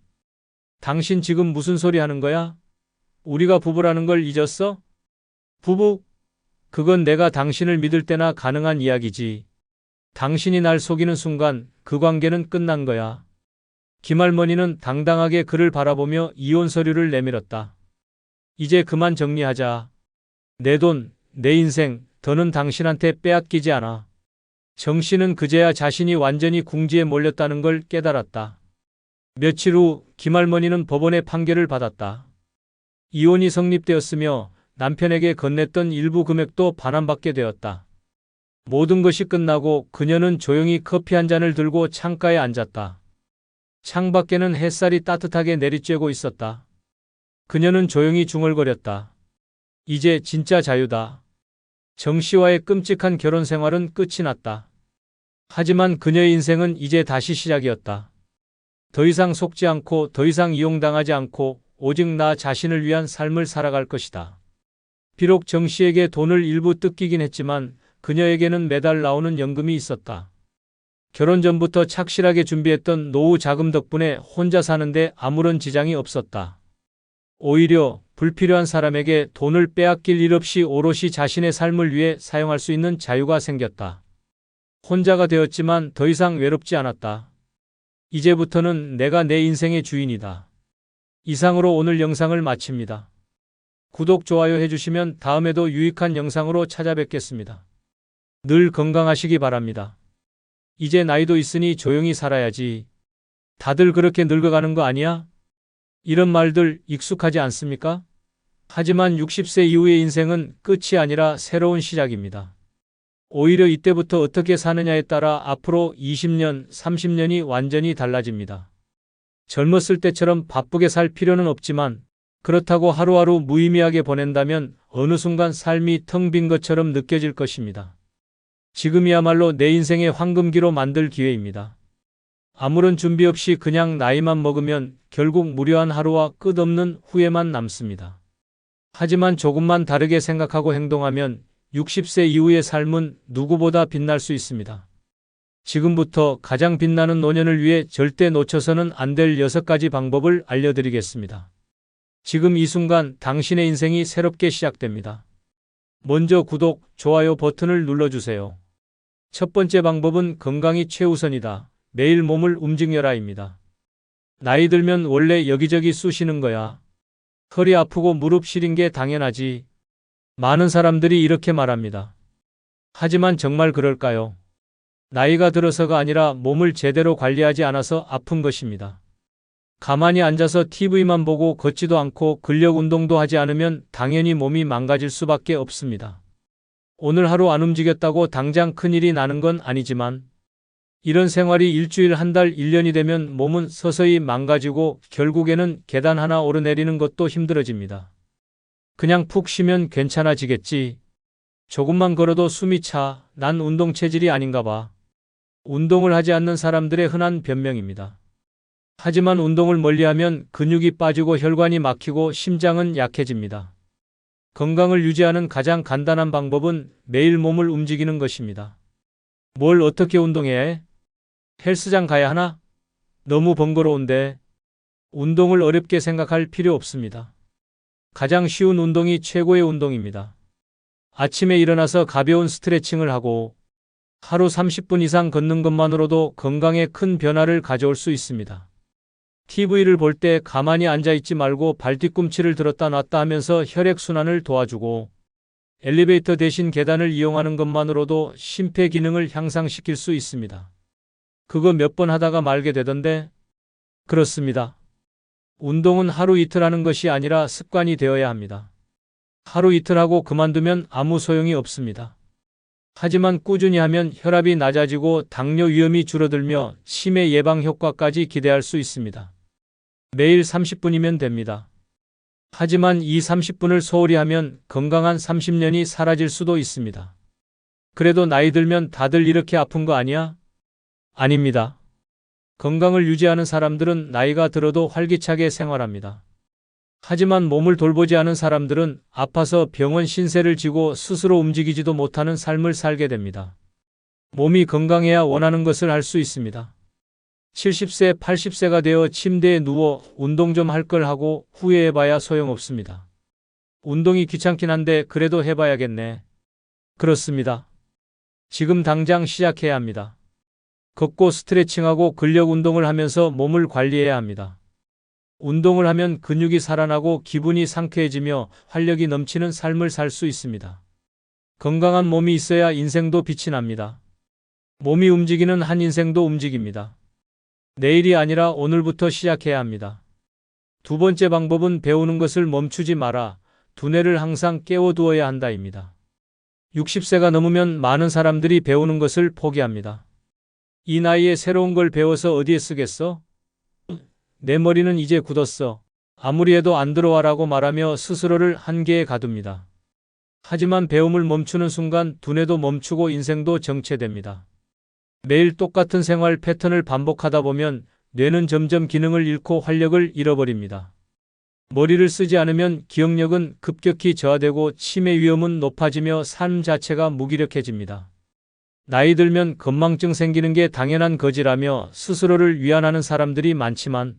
당신 지금 무슨 소리 하는 거야? 우리가 부부라는 걸 잊었어? 부부? 그건 내가 당신을 믿을 때나 가능한 이야기지. 당신이 날 속이는 순간 그 관계는 끝난 거야. 김할머니는 당당하게 그를 바라보며 이혼 서류를 내밀었다. 이제 그만 정리하자. 내 돈, 내 인생, 더는 당신한테 빼앗기지 않아. 정 씨는 그제야 자신이 완전히 궁지에 몰렸다는 걸 깨달았다. 며칠 후 김할머니는 법원의 판결을 받았다. 이혼이 성립되었으며 남편에게 건넸던 일부 금액도 반환받게 되었다. 모든 것이 끝나고 그녀는 조용히 커피 한 잔을 들고 창가에 앉았다. 창밖에는 햇살이 따뜻하게 내리쬐고 있었다. 그녀는 조용히 중얼거렸다. 이제 진짜 자유다. 정 씨와의 끔찍한 결혼 생활은 끝이 났다. 하지만 그녀의 인생은 이제 다시 시작이었다. 더 이상 속지 않고 더 이상 이용당하지 않고 오직 나 자신을 위한 삶을 살아갈 것이다. 비록 정 씨에게 돈을 일부 뜯기긴 했지만 그녀에게는 매달 나오는 연금이 있었다. 결혼 전부터 착실하게 준비했던 노후 자금 덕분에 혼자 사는데 아무런 지장이 없었다. 오히려 불필요한 사람에게 돈을 빼앗길 일 없이 오롯이 자신의 삶을 위해 사용할 수 있는 자유가 생겼다. 혼자가 되었지만 더 이상 외롭지 않았다. 이제부터는 내가 내 인생의 주인이다. 이상으로 오늘 영상을 마칩니다. 구독, 좋아요 해주시면 다음에도 유익한 영상으로 찾아뵙겠습니다. 늘 건강하시기 바랍니다. 이제 나이도 있으니 조용히 살아야지. 다들 그렇게 늙어가는 거 아니야? 이런 말들 익숙하지 않습니까? 하지만 60세 이후의 인생은 끝이 아니라 새로운 시작입니다. 오히려 이때부터 어떻게 사느냐에 따라 앞으로 20년, 30년이 완전히 달라집니다. 젊었을 때처럼 바쁘게 살 필요는 없지만 그렇다고 하루하루 무의미하게 보낸다면 어느 순간 삶이 텅 빈 것처럼 느껴질 것입니다. 지금이야말로 내 인생의 황금기로 만들 기회입니다. 아무런 준비 없이 그냥 나이만 먹으면 결국 무료한 하루와 끝없는 후회만 남습니다. 하지만 조금만 다르게 생각하고 행동하면 60세 이후의 삶은 누구보다 빛날 수 있습니다. 지금부터 가장 빛나는 노년을 위해 절대 놓쳐서는 안 될 6가지 방법을 알려드리겠습니다. 지금 이 순간 당신의 인생이 새롭게 시작됩니다. 먼저 구독, 좋아요 버튼을 눌러주세요. 첫 번째 방법은 건강이 최우선이다. 매일 몸을 움직여라입니다. 나이 들면 원래 여기저기 쑤시는 거야. 허리 아프고 무릎 시린 게 당연하지. 많은 사람들이 이렇게 말합니다. 하지만 정말 그럴까요? 나이가 들어서가 아니라 몸을 제대로 관리하지 않아서 아픈 것입니다. 가만히 앉아서 TV만 보고 걷지도 않고 근력 운동도 하지 않으면 당연히 몸이 망가질 수밖에 없습니다. 오늘 하루 안 움직였다고 당장 큰일이 나는 건 아니지만 이런 생활이 일주일, 한 달, 1년이 되면 몸은 서서히 망가지고 결국에는 계단 하나 오르내리는 것도 힘들어집니다. 그냥 푹 쉬면 괜찮아지겠지. 조금만 걸어도 숨이 차. 난 운동 체질이 아닌가 봐. 운동을 하지 않는 사람들의 흔한 변명입니다. 하지만 운동을 멀리하면 근육이 빠지고 혈관이 막히고 심장은 약해집니다. 건강을 유지하는 가장 간단한 방법은 매일 몸을 움직이는 것입니다. 뭘 어떻게 운동해야 해? 헬스장 가야 하나? 너무 번거로운데. 운동을 어렵게 생각할 필요 없습니다. 가장 쉬운 운동이 최고의 운동입니다. 아침에 일어나서 가벼운 스트레칭을 하고 하루 30분 이상 걷는 것만으로도 건강에 큰 변화를 가져올 수 있습니다. TV를 볼 때 가만히 앉아있지 말고 발뒤꿈치를 들었다 놨다 하면서 혈액순환을 도와주고 엘리베이터 대신 계단을 이용하는 것만으로도 심폐기능을 향상시킬 수 있습니다. 그거 몇 번 하다가 말게 되던데? 그렇습니다. 운동은 하루 이틀 하는 것이 아니라 습관이 되어야 합니다. 하루 이틀 하고 그만두면 아무 소용이 없습니다. 하지만 꾸준히 하면 혈압이 낮아지고 당뇨 위험이 줄어들며 치매 예방 효과까지 기대할 수 있습니다. 매일 30분이면 됩니다. 하지만 이 30분을 소홀히 하면 건강한 30년이 사라질 수도 있습니다. 그래도 나이 들면 다들 이렇게 아픈 거 아니야? 아닙니다. 건강을 유지하는 사람들은 나이가 들어도 활기차게 생활합니다. 하지만 몸을 돌보지 않은 사람들은 아파서 병원 신세를 지고 스스로 움직이지도 못하는 삶을 살게 됩니다. 몸이 건강해야 원하는 것을 할 수 있습니다. 70세, 80세가 되어 침대에 누워 운동 좀 할 걸 하고 후회해봐야 소용없습니다. 운동이 귀찮긴 한데 그래도 해봐야겠네. 그렇습니다. 지금 당장 시작해야 합니다. 걷고 스트레칭하고 근력 운동을 하면서 몸을 관리해야 합니다. 운동을 하면 근육이 살아나고 기분이 상쾌해지며 활력이 넘치는 삶을 살 수 있습니다. 건강한 몸이 있어야 인생도 빛이 납니다. 몸이 움직이는 한 인생도 움직입니다. 내일이 아니라 오늘부터 시작해야 합니다. 두 번째 방법은 배우는 것을 멈추지 마라. 두뇌를 항상 깨워두어야 한다입니다. 60세가 넘으면 많은 사람들이 배우는 것을 포기합니다. 이 나이에 새로운 걸 배워서 어디에 쓰겠어? 내 머리는 이제 굳었어. 아무리 해도 안 들어와라고 말하며 스스로를 한계에 가둡니다. 하지만 배움을 멈추는 순간 두뇌도 멈추고 인생도 정체됩니다. 매일 똑같은 생활 패턴을 반복하다 보면 뇌는 점점 기능을 잃고 활력을 잃어버립니다. 머리를 쓰지 않으면 기억력은 급격히 저하되고 치매 위험은 높아지며 삶 자체가 무기력해집니다. 나이 들면 건망증 생기는 게 당연한 거지라며 스스로를 위안하는 사람들이 많지만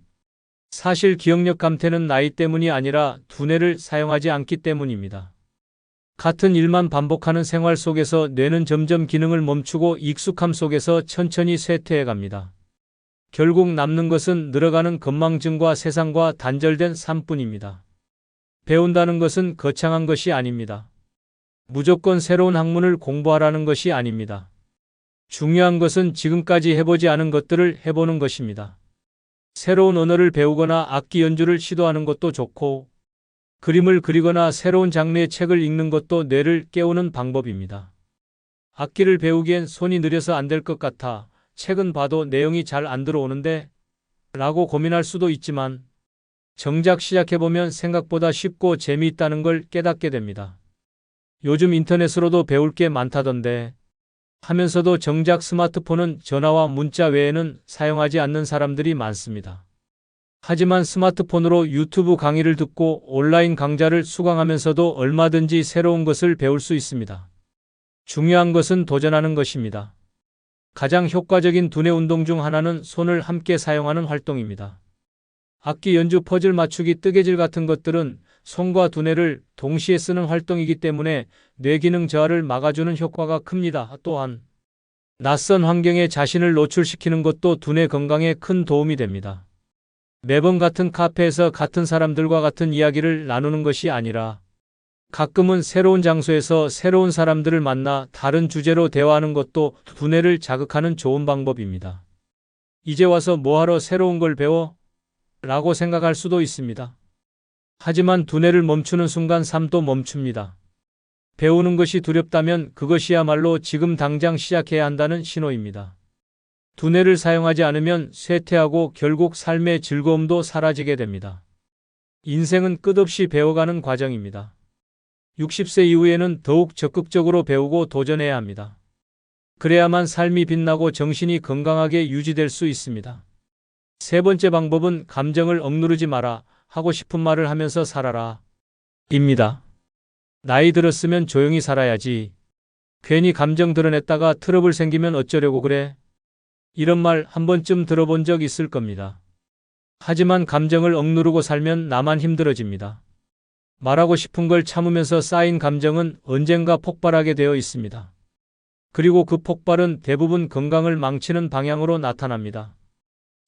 사실 기억력 감퇴는 나이 때문이 아니라 두뇌를 사용하지 않기 때문입니다. 같은 일만 반복하는 생활 속에서 뇌는 점점 기능을 멈추고 익숙함 속에서 천천히 쇠퇴해 갑니다. 결국 남는 것은 늘어가는 건망증과 세상과 단절된 삶뿐입니다. 배운다는 것은 거창한 것이 아닙니다. 무조건 새로운 학문을 공부하라는 것이 아닙니다. 중요한 것은 지금까지 해보지 않은 것들을 해보는 것입니다. 새로운 언어를 배우거나 악기 연주를 시도하는 것도 좋고, 그림을 그리거나 새로운 장르의 책을 읽는 것도 뇌를 깨우는 방법입니다. 악기를 배우기엔 손이 느려서 안 될 것 같아 책은 봐도 내용이 잘 안 들어오는데 라고 고민할 수도 있지만, 정작 시작해보면 생각보다 쉽고 재미있다는 걸 깨닫게 됩니다. 요즘 인터넷으로도 배울 게 많다던데 하면서도 정작 스마트폰은 전화와 문자 외에는 사용하지 않는 사람들이 많습니다. 하지만 스마트폰으로 유튜브 강의를 듣고 온라인 강좌를 수강하면서도 얼마든지 새로운 것을 배울 수 있습니다. 중요한 것은 도전하는 것입니다. 가장 효과적인 두뇌 운동 중 하나는 손을 함께 사용하는 활동입니다. 악기 연주, 퍼즐 맞추기, 뜨개질 같은 것들은 손과 두뇌를 동시에 쓰는 활동이기 때문에 뇌기능 저하를 막아주는 효과가 큽니다. 또한 낯선 환경에 자신을 노출시키는 것도 두뇌 건강에 큰 도움이 됩니다. 매번 같은 카페에서 같은 사람들과 같은 이야기를 나누는 것이 아니라 가끔은 새로운 장소에서 새로운 사람들을 만나 다른 주제로 대화하는 것도 두뇌를 자극하는 좋은 방법입니다. 이제 와서 뭐하러 새로운 걸 배워? 라고 생각할 수도 있습니다. 하지만 두뇌를 멈추는 순간 삶도 멈춥니다. 배우는 것이 두렵다면 그것이야말로 지금 당장 시작해야 한다는 신호입니다. 두뇌를 사용하지 않으면 쇠퇴하고 결국 삶의 즐거움도 사라지게 됩니다. 인생은 끝없이 배워가는 과정입니다. 60세 이후에는 더욱 적극적으로 배우고 도전해야 합니다. 그래야만 삶이 빛나고 정신이 건강하게 유지될 수 있습니다. 세 번째 방법은 감정을 억누르지 마라. 하고 싶은 말을 하면서 살아라. 입니다. 나이 들었으면 조용히 살아야지. 괜히 감정 드러냈다가 트러블 생기면 어쩌려고 그래? 이런 말 한 번쯤 들어본 적 있을 겁니다. 하지만 감정을 억누르고 살면 나만 힘들어집니다. 말하고 싶은 걸 참으면서 쌓인 감정은 언젠가 폭발하게 되어 있습니다. 그리고 그 폭발은 대부분 건강을 망치는 방향으로 나타납니다.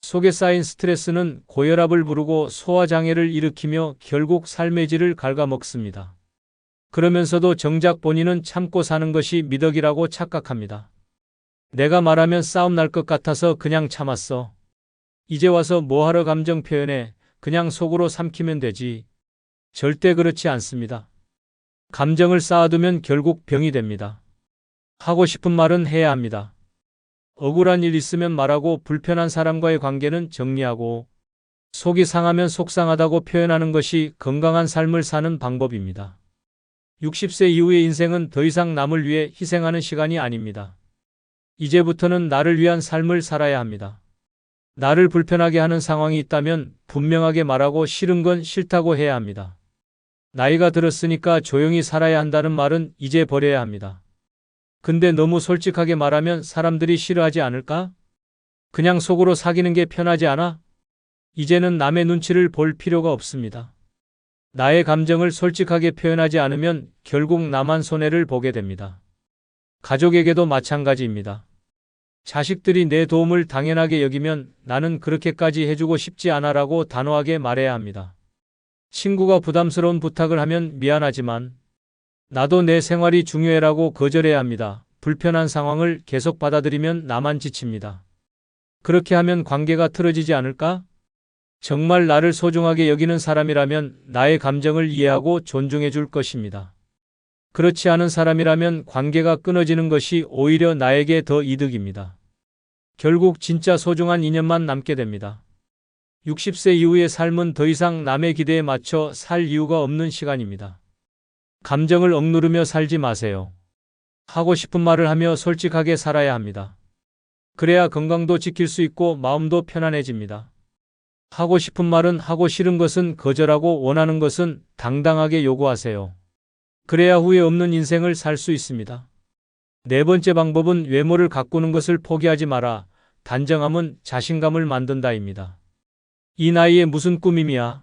속에 쌓인 스트레스는 고혈압을 부르고 소화장애를 일으키며 결국 삶의 질을 갉아먹습니다. 그러면서도 정작 본인은 참고 사는 것이 미덕이라고 착각합니다. 내가 말하면 싸움 날 것 같아서 그냥 참았어. 이제 와서 뭐하러 감정 표현해? 그냥 속으로 삼키면 되지. 절대 그렇지 않습니다. 감정을 쌓아두면 결국 병이 됩니다. 하고 싶은 말은 해야 합니다. 억울한 일 있으면 말하고 불편한 사람과의 관계는 정리하고 속이 상하면 속상하다고 표현하는 것이 건강한 삶을 사는 방법입니다. 60세 이후의 인생은 더 이상 남을 위해 희생하는 시간이 아닙니다. 이제부터는 나를 위한 삶을 살아야 합니다. 나를 불편하게 하는 상황이 있다면 분명하게 말하고 싫은 건 싫다고 해야 합니다. 나이가 들었으니까 조용히 살아야 한다는 말은 이제 버려야 합니다. 근데 너무 솔직하게 말하면 사람들이 싫어하지 않을까? 그냥 속으로 사귀는 게 편하지 않아? 이제는 남의 눈치를 볼 필요가 없습니다. 나의 감정을 솔직하게 표현하지 않으면 결국 나만 손해를 보게 됩니다. 가족에게도 마찬가지입니다. 자식들이 내 도움을 당연하게 여기면 나는 그렇게까지 해주고 싶지 않아라고 단호하게 말해야 합니다. 친구가 부담스러운 부탁을 하면 미안하지만 나도 내 생활이 중요해라고 거절해야 합니다. 불편한 상황을 계속 받아들이면 나만 지칩니다. 그렇게 하면 관계가 틀어지지 않을까? 정말 나를 소중하게 여기는 사람이라면 나의 감정을 이해하고 존중해 줄 것입니다. 그렇지 않은 사람이라면 관계가 끊어지는 것이 오히려 나에게 더 이득입니다. 결국 진짜 소중한 인연만 남게 됩니다. 60세 이후의 삶은 더 이상 남의 기대에 맞춰 살 이유가 없는 시간입니다. 감정을 억누르며 살지 마세요. 하고 싶은 말을 하며 솔직하게 살아야 합니다. 그래야 건강도 지킬 수 있고 마음도 편안해집니다. 하고 싶은 말은 하고 싫은 것은 거절하고 원하는 것은 당당하게 요구하세요. 그래야 후회 없는 인생을 살 수 있습니다. 네 번째 방법은 외모를 가꾸는 것을 포기하지 마라. 단정함은 자신감을 만든다입니다. 이 나이에 무슨 꾸밈이야?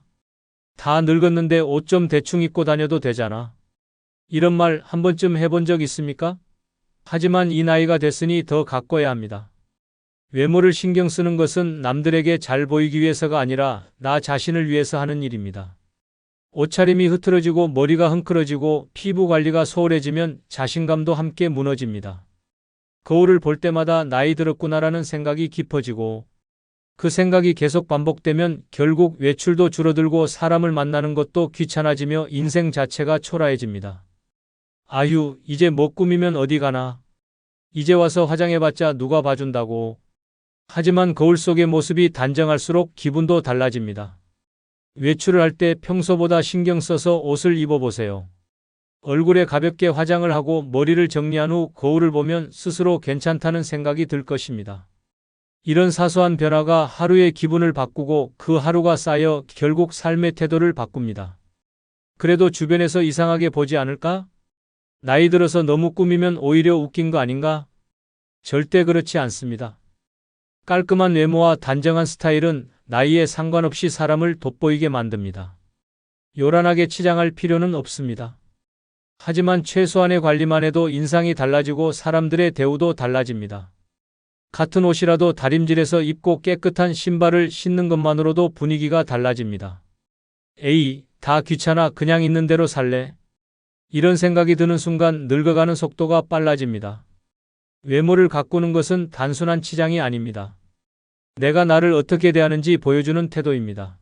다 늙었는데 옷 좀 대충 입고 다녀도 되잖아. 이런 말 한 번쯤 해본 적 있습니까? 하지만 이 나이가 됐으니 더 가꿔야 합니다. 외모를 신경 쓰는 것은 남들에게 잘 보이기 위해서가 아니라 나 자신을 위해서 하는 일입니다. 옷차림이 흐트러지고 머리가 흥크러지고 피부 관리가 소홀해지면 자신감도 함께 무너집니다. 거울을 볼 때마다 나이 들었구나라는 생각이 깊어지고 그 생각이 계속 반복되면 결국 외출도 줄어들고 사람을 만나는 것도 귀찮아지며 인생 자체가 초라해집니다. 아유, 이제 뭐 꾸미면 어디 가나. 이제 와서 화장해봤자 누가 봐준다고. 하지만 거울 속의 모습이 단정할수록 기분도 달라집니다. 외출을 할 때 평소보다 신경 써서 옷을 입어보세요. 얼굴에 가볍게 화장을 하고 머리를 정리한 후 거울을 보면 스스로 괜찮다는 생각이 들 것입니다. 이런 사소한 변화가 하루의 기분을 바꾸고 그 하루가 쌓여 결국 삶의 태도를 바꿉니다. 그래도 주변에서 이상하게 보지 않을까? 나이 들어서 너무 꾸미면 오히려 웃긴 거 아닌가? 절대 그렇지 않습니다. 깔끔한 외모와 단정한 스타일은 나이에 상관없이 사람을 돋보이게 만듭니다. 요란하게 치장할 필요는 없습니다. 하지만 최소한의 관리만 해도 인상이 달라지고 사람들의 대우도 달라집니다. 같은 옷이라도 다림질해서 입고 깨끗한 신발을 신는 것만으로도 분위기가 달라집니다. 에이, 다 귀찮아 그냥 있는 대로 살래? 이런 생각이 드는 순간 늙어가는 속도가 빨라집니다. 외모를 가꾸는 것은 단순한 치장이 아닙니다. 내가 나를 어떻게 대하는지 보여주는 태도입니다.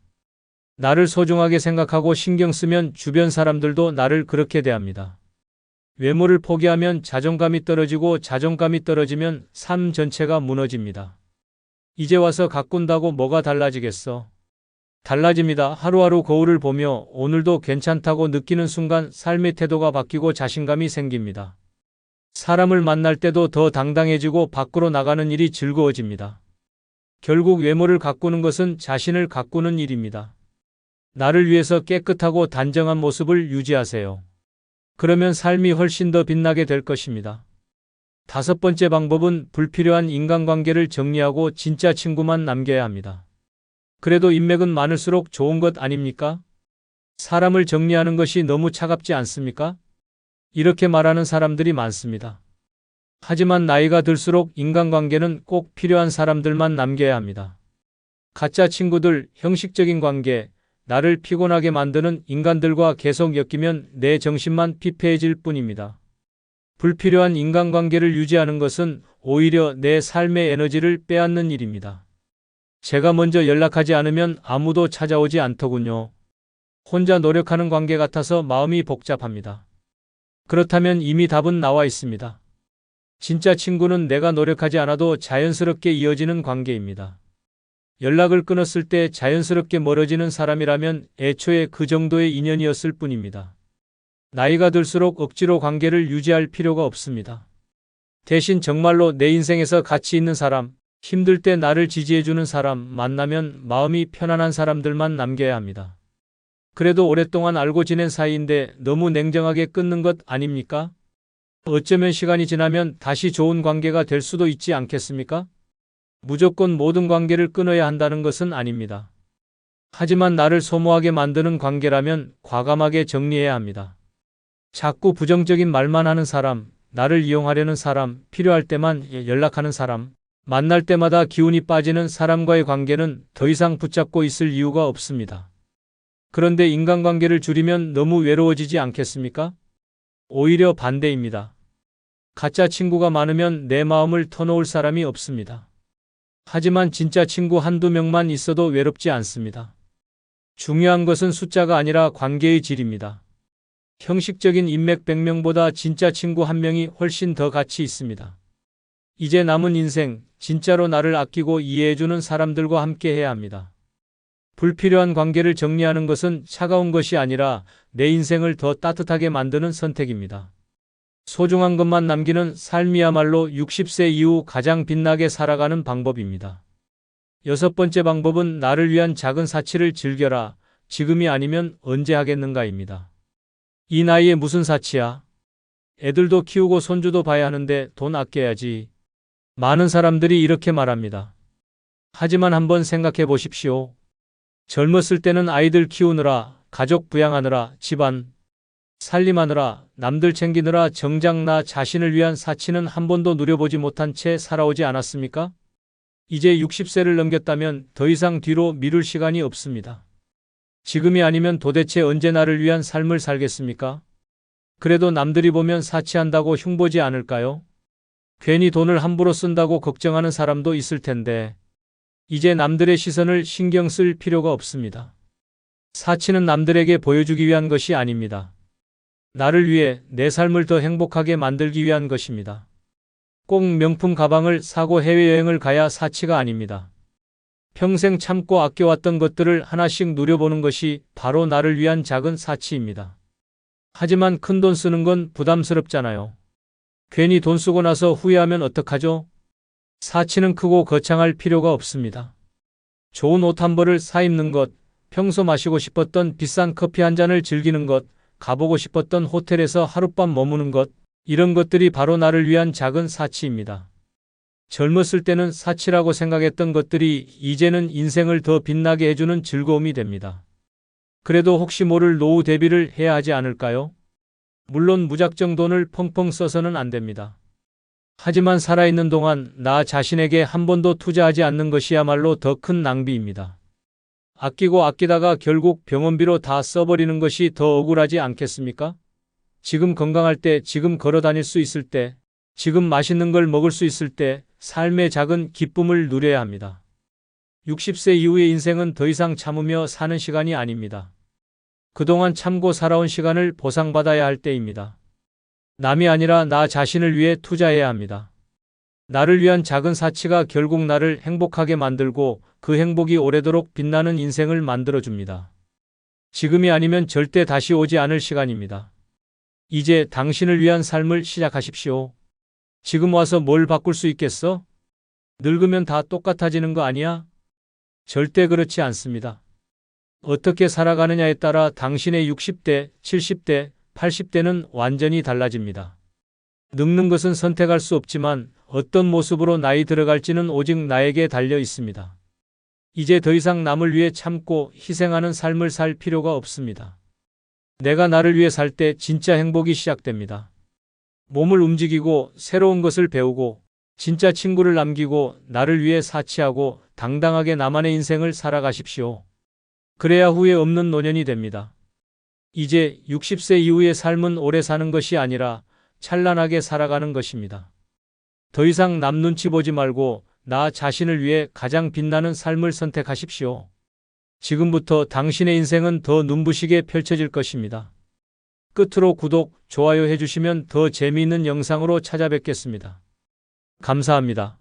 나를 소중하게 생각하고 신경 쓰면 주변 사람들도 나를 그렇게 대합니다. 외모를 포기하면 자존감이 떨어지고 자존감이 떨어지면 삶 전체가 무너집니다. 이제 와서 가꾼다고 뭐가 달라지겠어? 달라집니다. 하루하루 거울을 보며 오늘도 괜찮다고 느끼는 순간 삶의 태도가 바뀌고 자신감이 생깁니다. 사람을 만날 때도 더 당당해지고 밖으로 나가는 일이 즐거워집니다. 결국 외모를 가꾸는 것은 자신을 가꾸는 일입니다. 나를 위해서 깨끗하고 단정한 모습을 유지하세요. 그러면 삶이 훨씬 더 빛나게 될 것입니다. 5번째 방법은 불필요한 인간관계를 정리하고 진짜 친구만 남겨야 합니다. 그래도 인맥은 많을수록 좋은 것 아닙니까? 사람을 정리하는 것이 너무 차갑지 않습니까? 이렇게 말하는 사람들이 많습니다. 하지만 나이가 들수록 인간관계는 꼭 필요한 사람들만 남겨야 합니다. 가짜 친구들, 형식적인 관계, 나를 피곤하게 만드는 인간들과 계속 엮이면 내 정신만 피폐해질 뿐입니다. 불필요한 인간관계를 유지하는 것은 오히려 내 삶의 에너지를 빼앗는 일입니다. 제가 먼저 연락하지 않으면 아무도 찾아오지 않더군요. 혼자 노력하는 관계 같아서 마음이 복잡합니다. 그렇다면 이미 답은 나와 있습니다. 진짜 친구는 내가 노력하지 않아도 자연스럽게 이어지는 관계입니다. 연락을 끊었을 때 자연스럽게 멀어지는 사람이라면 애초에 그 정도의 인연이었을 뿐입니다. 나이가 들수록 억지로 관계를 유지할 필요가 없습니다. 대신 정말로 내 인생에서 가치 있는 사람, 힘들 때 나를 지지해주는 사람 만나면 마음이 편안한 사람들만 남겨야 합니다. 그래도 오랫동안 알고 지낸 사이인데 너무 냉정하게 끊는 것 아닙니까? 어쩌면 시간이 지나면 다시 좋은 관계가 될 수도 있지 않겠습니까? 무조건 모든 관계를 끊어야 한다는 것은 아닙니다. 하지만 나를 소모하게 만드는 관계라면 과감하게 정리해야 합니다. 자꾸 부정적인 말만 하는 사람, 나를 이용하려는 사람, 필요할 때만 연락하는 사람, 만날 때마다 기운이 빠지는 사람과의 관계는 더 이상 붙잡고 있을 이유가 없습니다. 그런데 인간관계를 줄이면 너무 외로워지지 않겠습니까? 오히려 반대입니다. 가짜 친구가 많으면 내 마음을 터놓을 사람이 없습니다. 하지만 진짜 친구 한두 명만 있어도 외롭지 않습니다. 중요한 것은 숫자가 아니라 관계의 질입니다. 형식적인 인맥 100명보다 진짜 친구 1명이 훨씬 더 가치 있습니다. 이제 남은 인생, 진짜로 나를 아끼고 이해해주는 사람들과 함께 해야 합니다. 불필요한 관계를 정리하는 것은 차가운 것이 아니라 내 인생을 더 따뜻하게 만드는 선택입니다. 소중한 것만 남기는 삶이야말로 60세 이후 가장 빛나게 살아가는 방법입니다. 6번째 방법은 나를 위한 작은 사치를 즐겨라. 지금이 아니면 언제 하겠는가입니다. 이 나이에 무슨 사치야? 애들도 키우고 손주도 봐야 하는데 돈 아껴야지. 많은 사람들이 이렇게 말합니다. 하지만 한번 생각해 보십시오. 젊었을 때는 아이들 키우느라, 가족 부양하느라, 집안 살림하느라, 남들 챙기느라 정작 나 자신을 위한 사치는 한 번도 누려보지 못한 채 살아오지 않았습니까? 이제 60세를 넘겼다면 더 이상 뒤로 미룰 시간이 없습니다. 지금이 아니면 도대체 언제 나를 위한 삶을 살겠습니까? 그래도 남들이 보면 사치한다고 흉보지 않을까요? 괜히 돈을 함부로 쓴다고 걱정하는 사람도 있을 텐데, 이제 남들의 시선을 신경 쓸 필요가 없습니다. 사치는 남들에게 보여주기 위한 것이 아닙니다. 나를 위해 내 삶을 더 행복하게 만들기 위한 것입니다. 꼭 명품 가방을 사고 해외여행을 가야 사치가 아닙니다. 평생 참고 아껴왔던 것들을 하나씩 누려보는 것이 바로 나를 위한 작은 사치입니다. 하지만 큰돈 쓰는 건 부담스럽잖아요. 괜히 돈 쓰고 나서 후회하면 어떡하죠? 사치는 크고 거창할 필요가 없습니다. 좋은 옷 한 벌을 사 입는 것, 평소 마시고 싶었던 비싼 커피 한 잔을 즐기는 것, 가보고 싶었던 호텔에서 하룻밤 머무는 것, 이런 것들이 바로 나를 위한 작은 사치입니다. 젊었을 때는 사치라고 생각했던 것들이 이제는 인생을 더 빛나게 해주는 즐거움이 됩니다. 그래도 혹시 모를 노후 대비를 해야 하지 않을까요? 물론 무작정 돈을 펑펑 써서는 안 됩니다. 하지만 살아있는 동안 나 자신에게 한 번도 투자하지 않는 것이야말로 더 큰 낭비입니다. 아끼고 아끼다가 결국 병원비로 다 써버리는 것이 더 억울하지 않겠습니까? 지금 건강할 때, 지금 걸어 다닐 수 있을 때, 지금 맛있는 걸 먹을 수 있을 때 삶의 작은 기쁨을 누려야 합니다. 60세 이후의 인생은 더 이상 참으며 사는 시간이 아닙니다. 그동안 참고 살아온 시간을 보상받아야 할 때입니다. 남이 아니라 나 자신을 위해 투자해야 합니다. 나를 위한 작은 사치가 결국 나를 행복하게 만들고 그 행복이 오래도록 빛나는 인생을 만들어줍니다. 지금이 아니면 절대 다시 오지 않을 시간입니다. 이제 당신을 위한 삶을 시작하십시오. 지금 와서 뭘 바꿀 수 있겠어? 늙으면 다 똑같아지는 거 아니야? 절대 그렇지 않습니다. 어떻게 살아가느냐에 따라 당신의 60대, 70대, 80대는 완전히 달라집니다. 늙는 것은 선택할 수 없지만 어떤 모습으로 나이 들어갈지는 오직 나에게 달려 있습니다. 이제 더 이상 남을 위해 참고 희생하는 삶을 살 필요가 없습니다. 내가 나를 위해 살 때 진짜 행복이 시작됩니다. 몸을 움직이고 새로운 것을 배우고 진짜 친구를 남기고 나를 위해 사치하고 당당하게 나만의 인생을 살아가십시오. 그래야 후회 없는 노년이 됩니다. 이제 60세 이후의 삶은 오래 사는 것이 아니라 찬란하게 살아가는 것입니다. 더 이상 남 눈치 보지 말고 나 자신을 위해 가장 빛나는 삶을 선택하십시오. 지금부터 당신의 인생은 더 눈부시게 펼쳐질 것입니다. 끝으로 구독, 좋아요 해주시면 더 재미있는 영상으로 찾아뵙겠습니다. 감사합니다.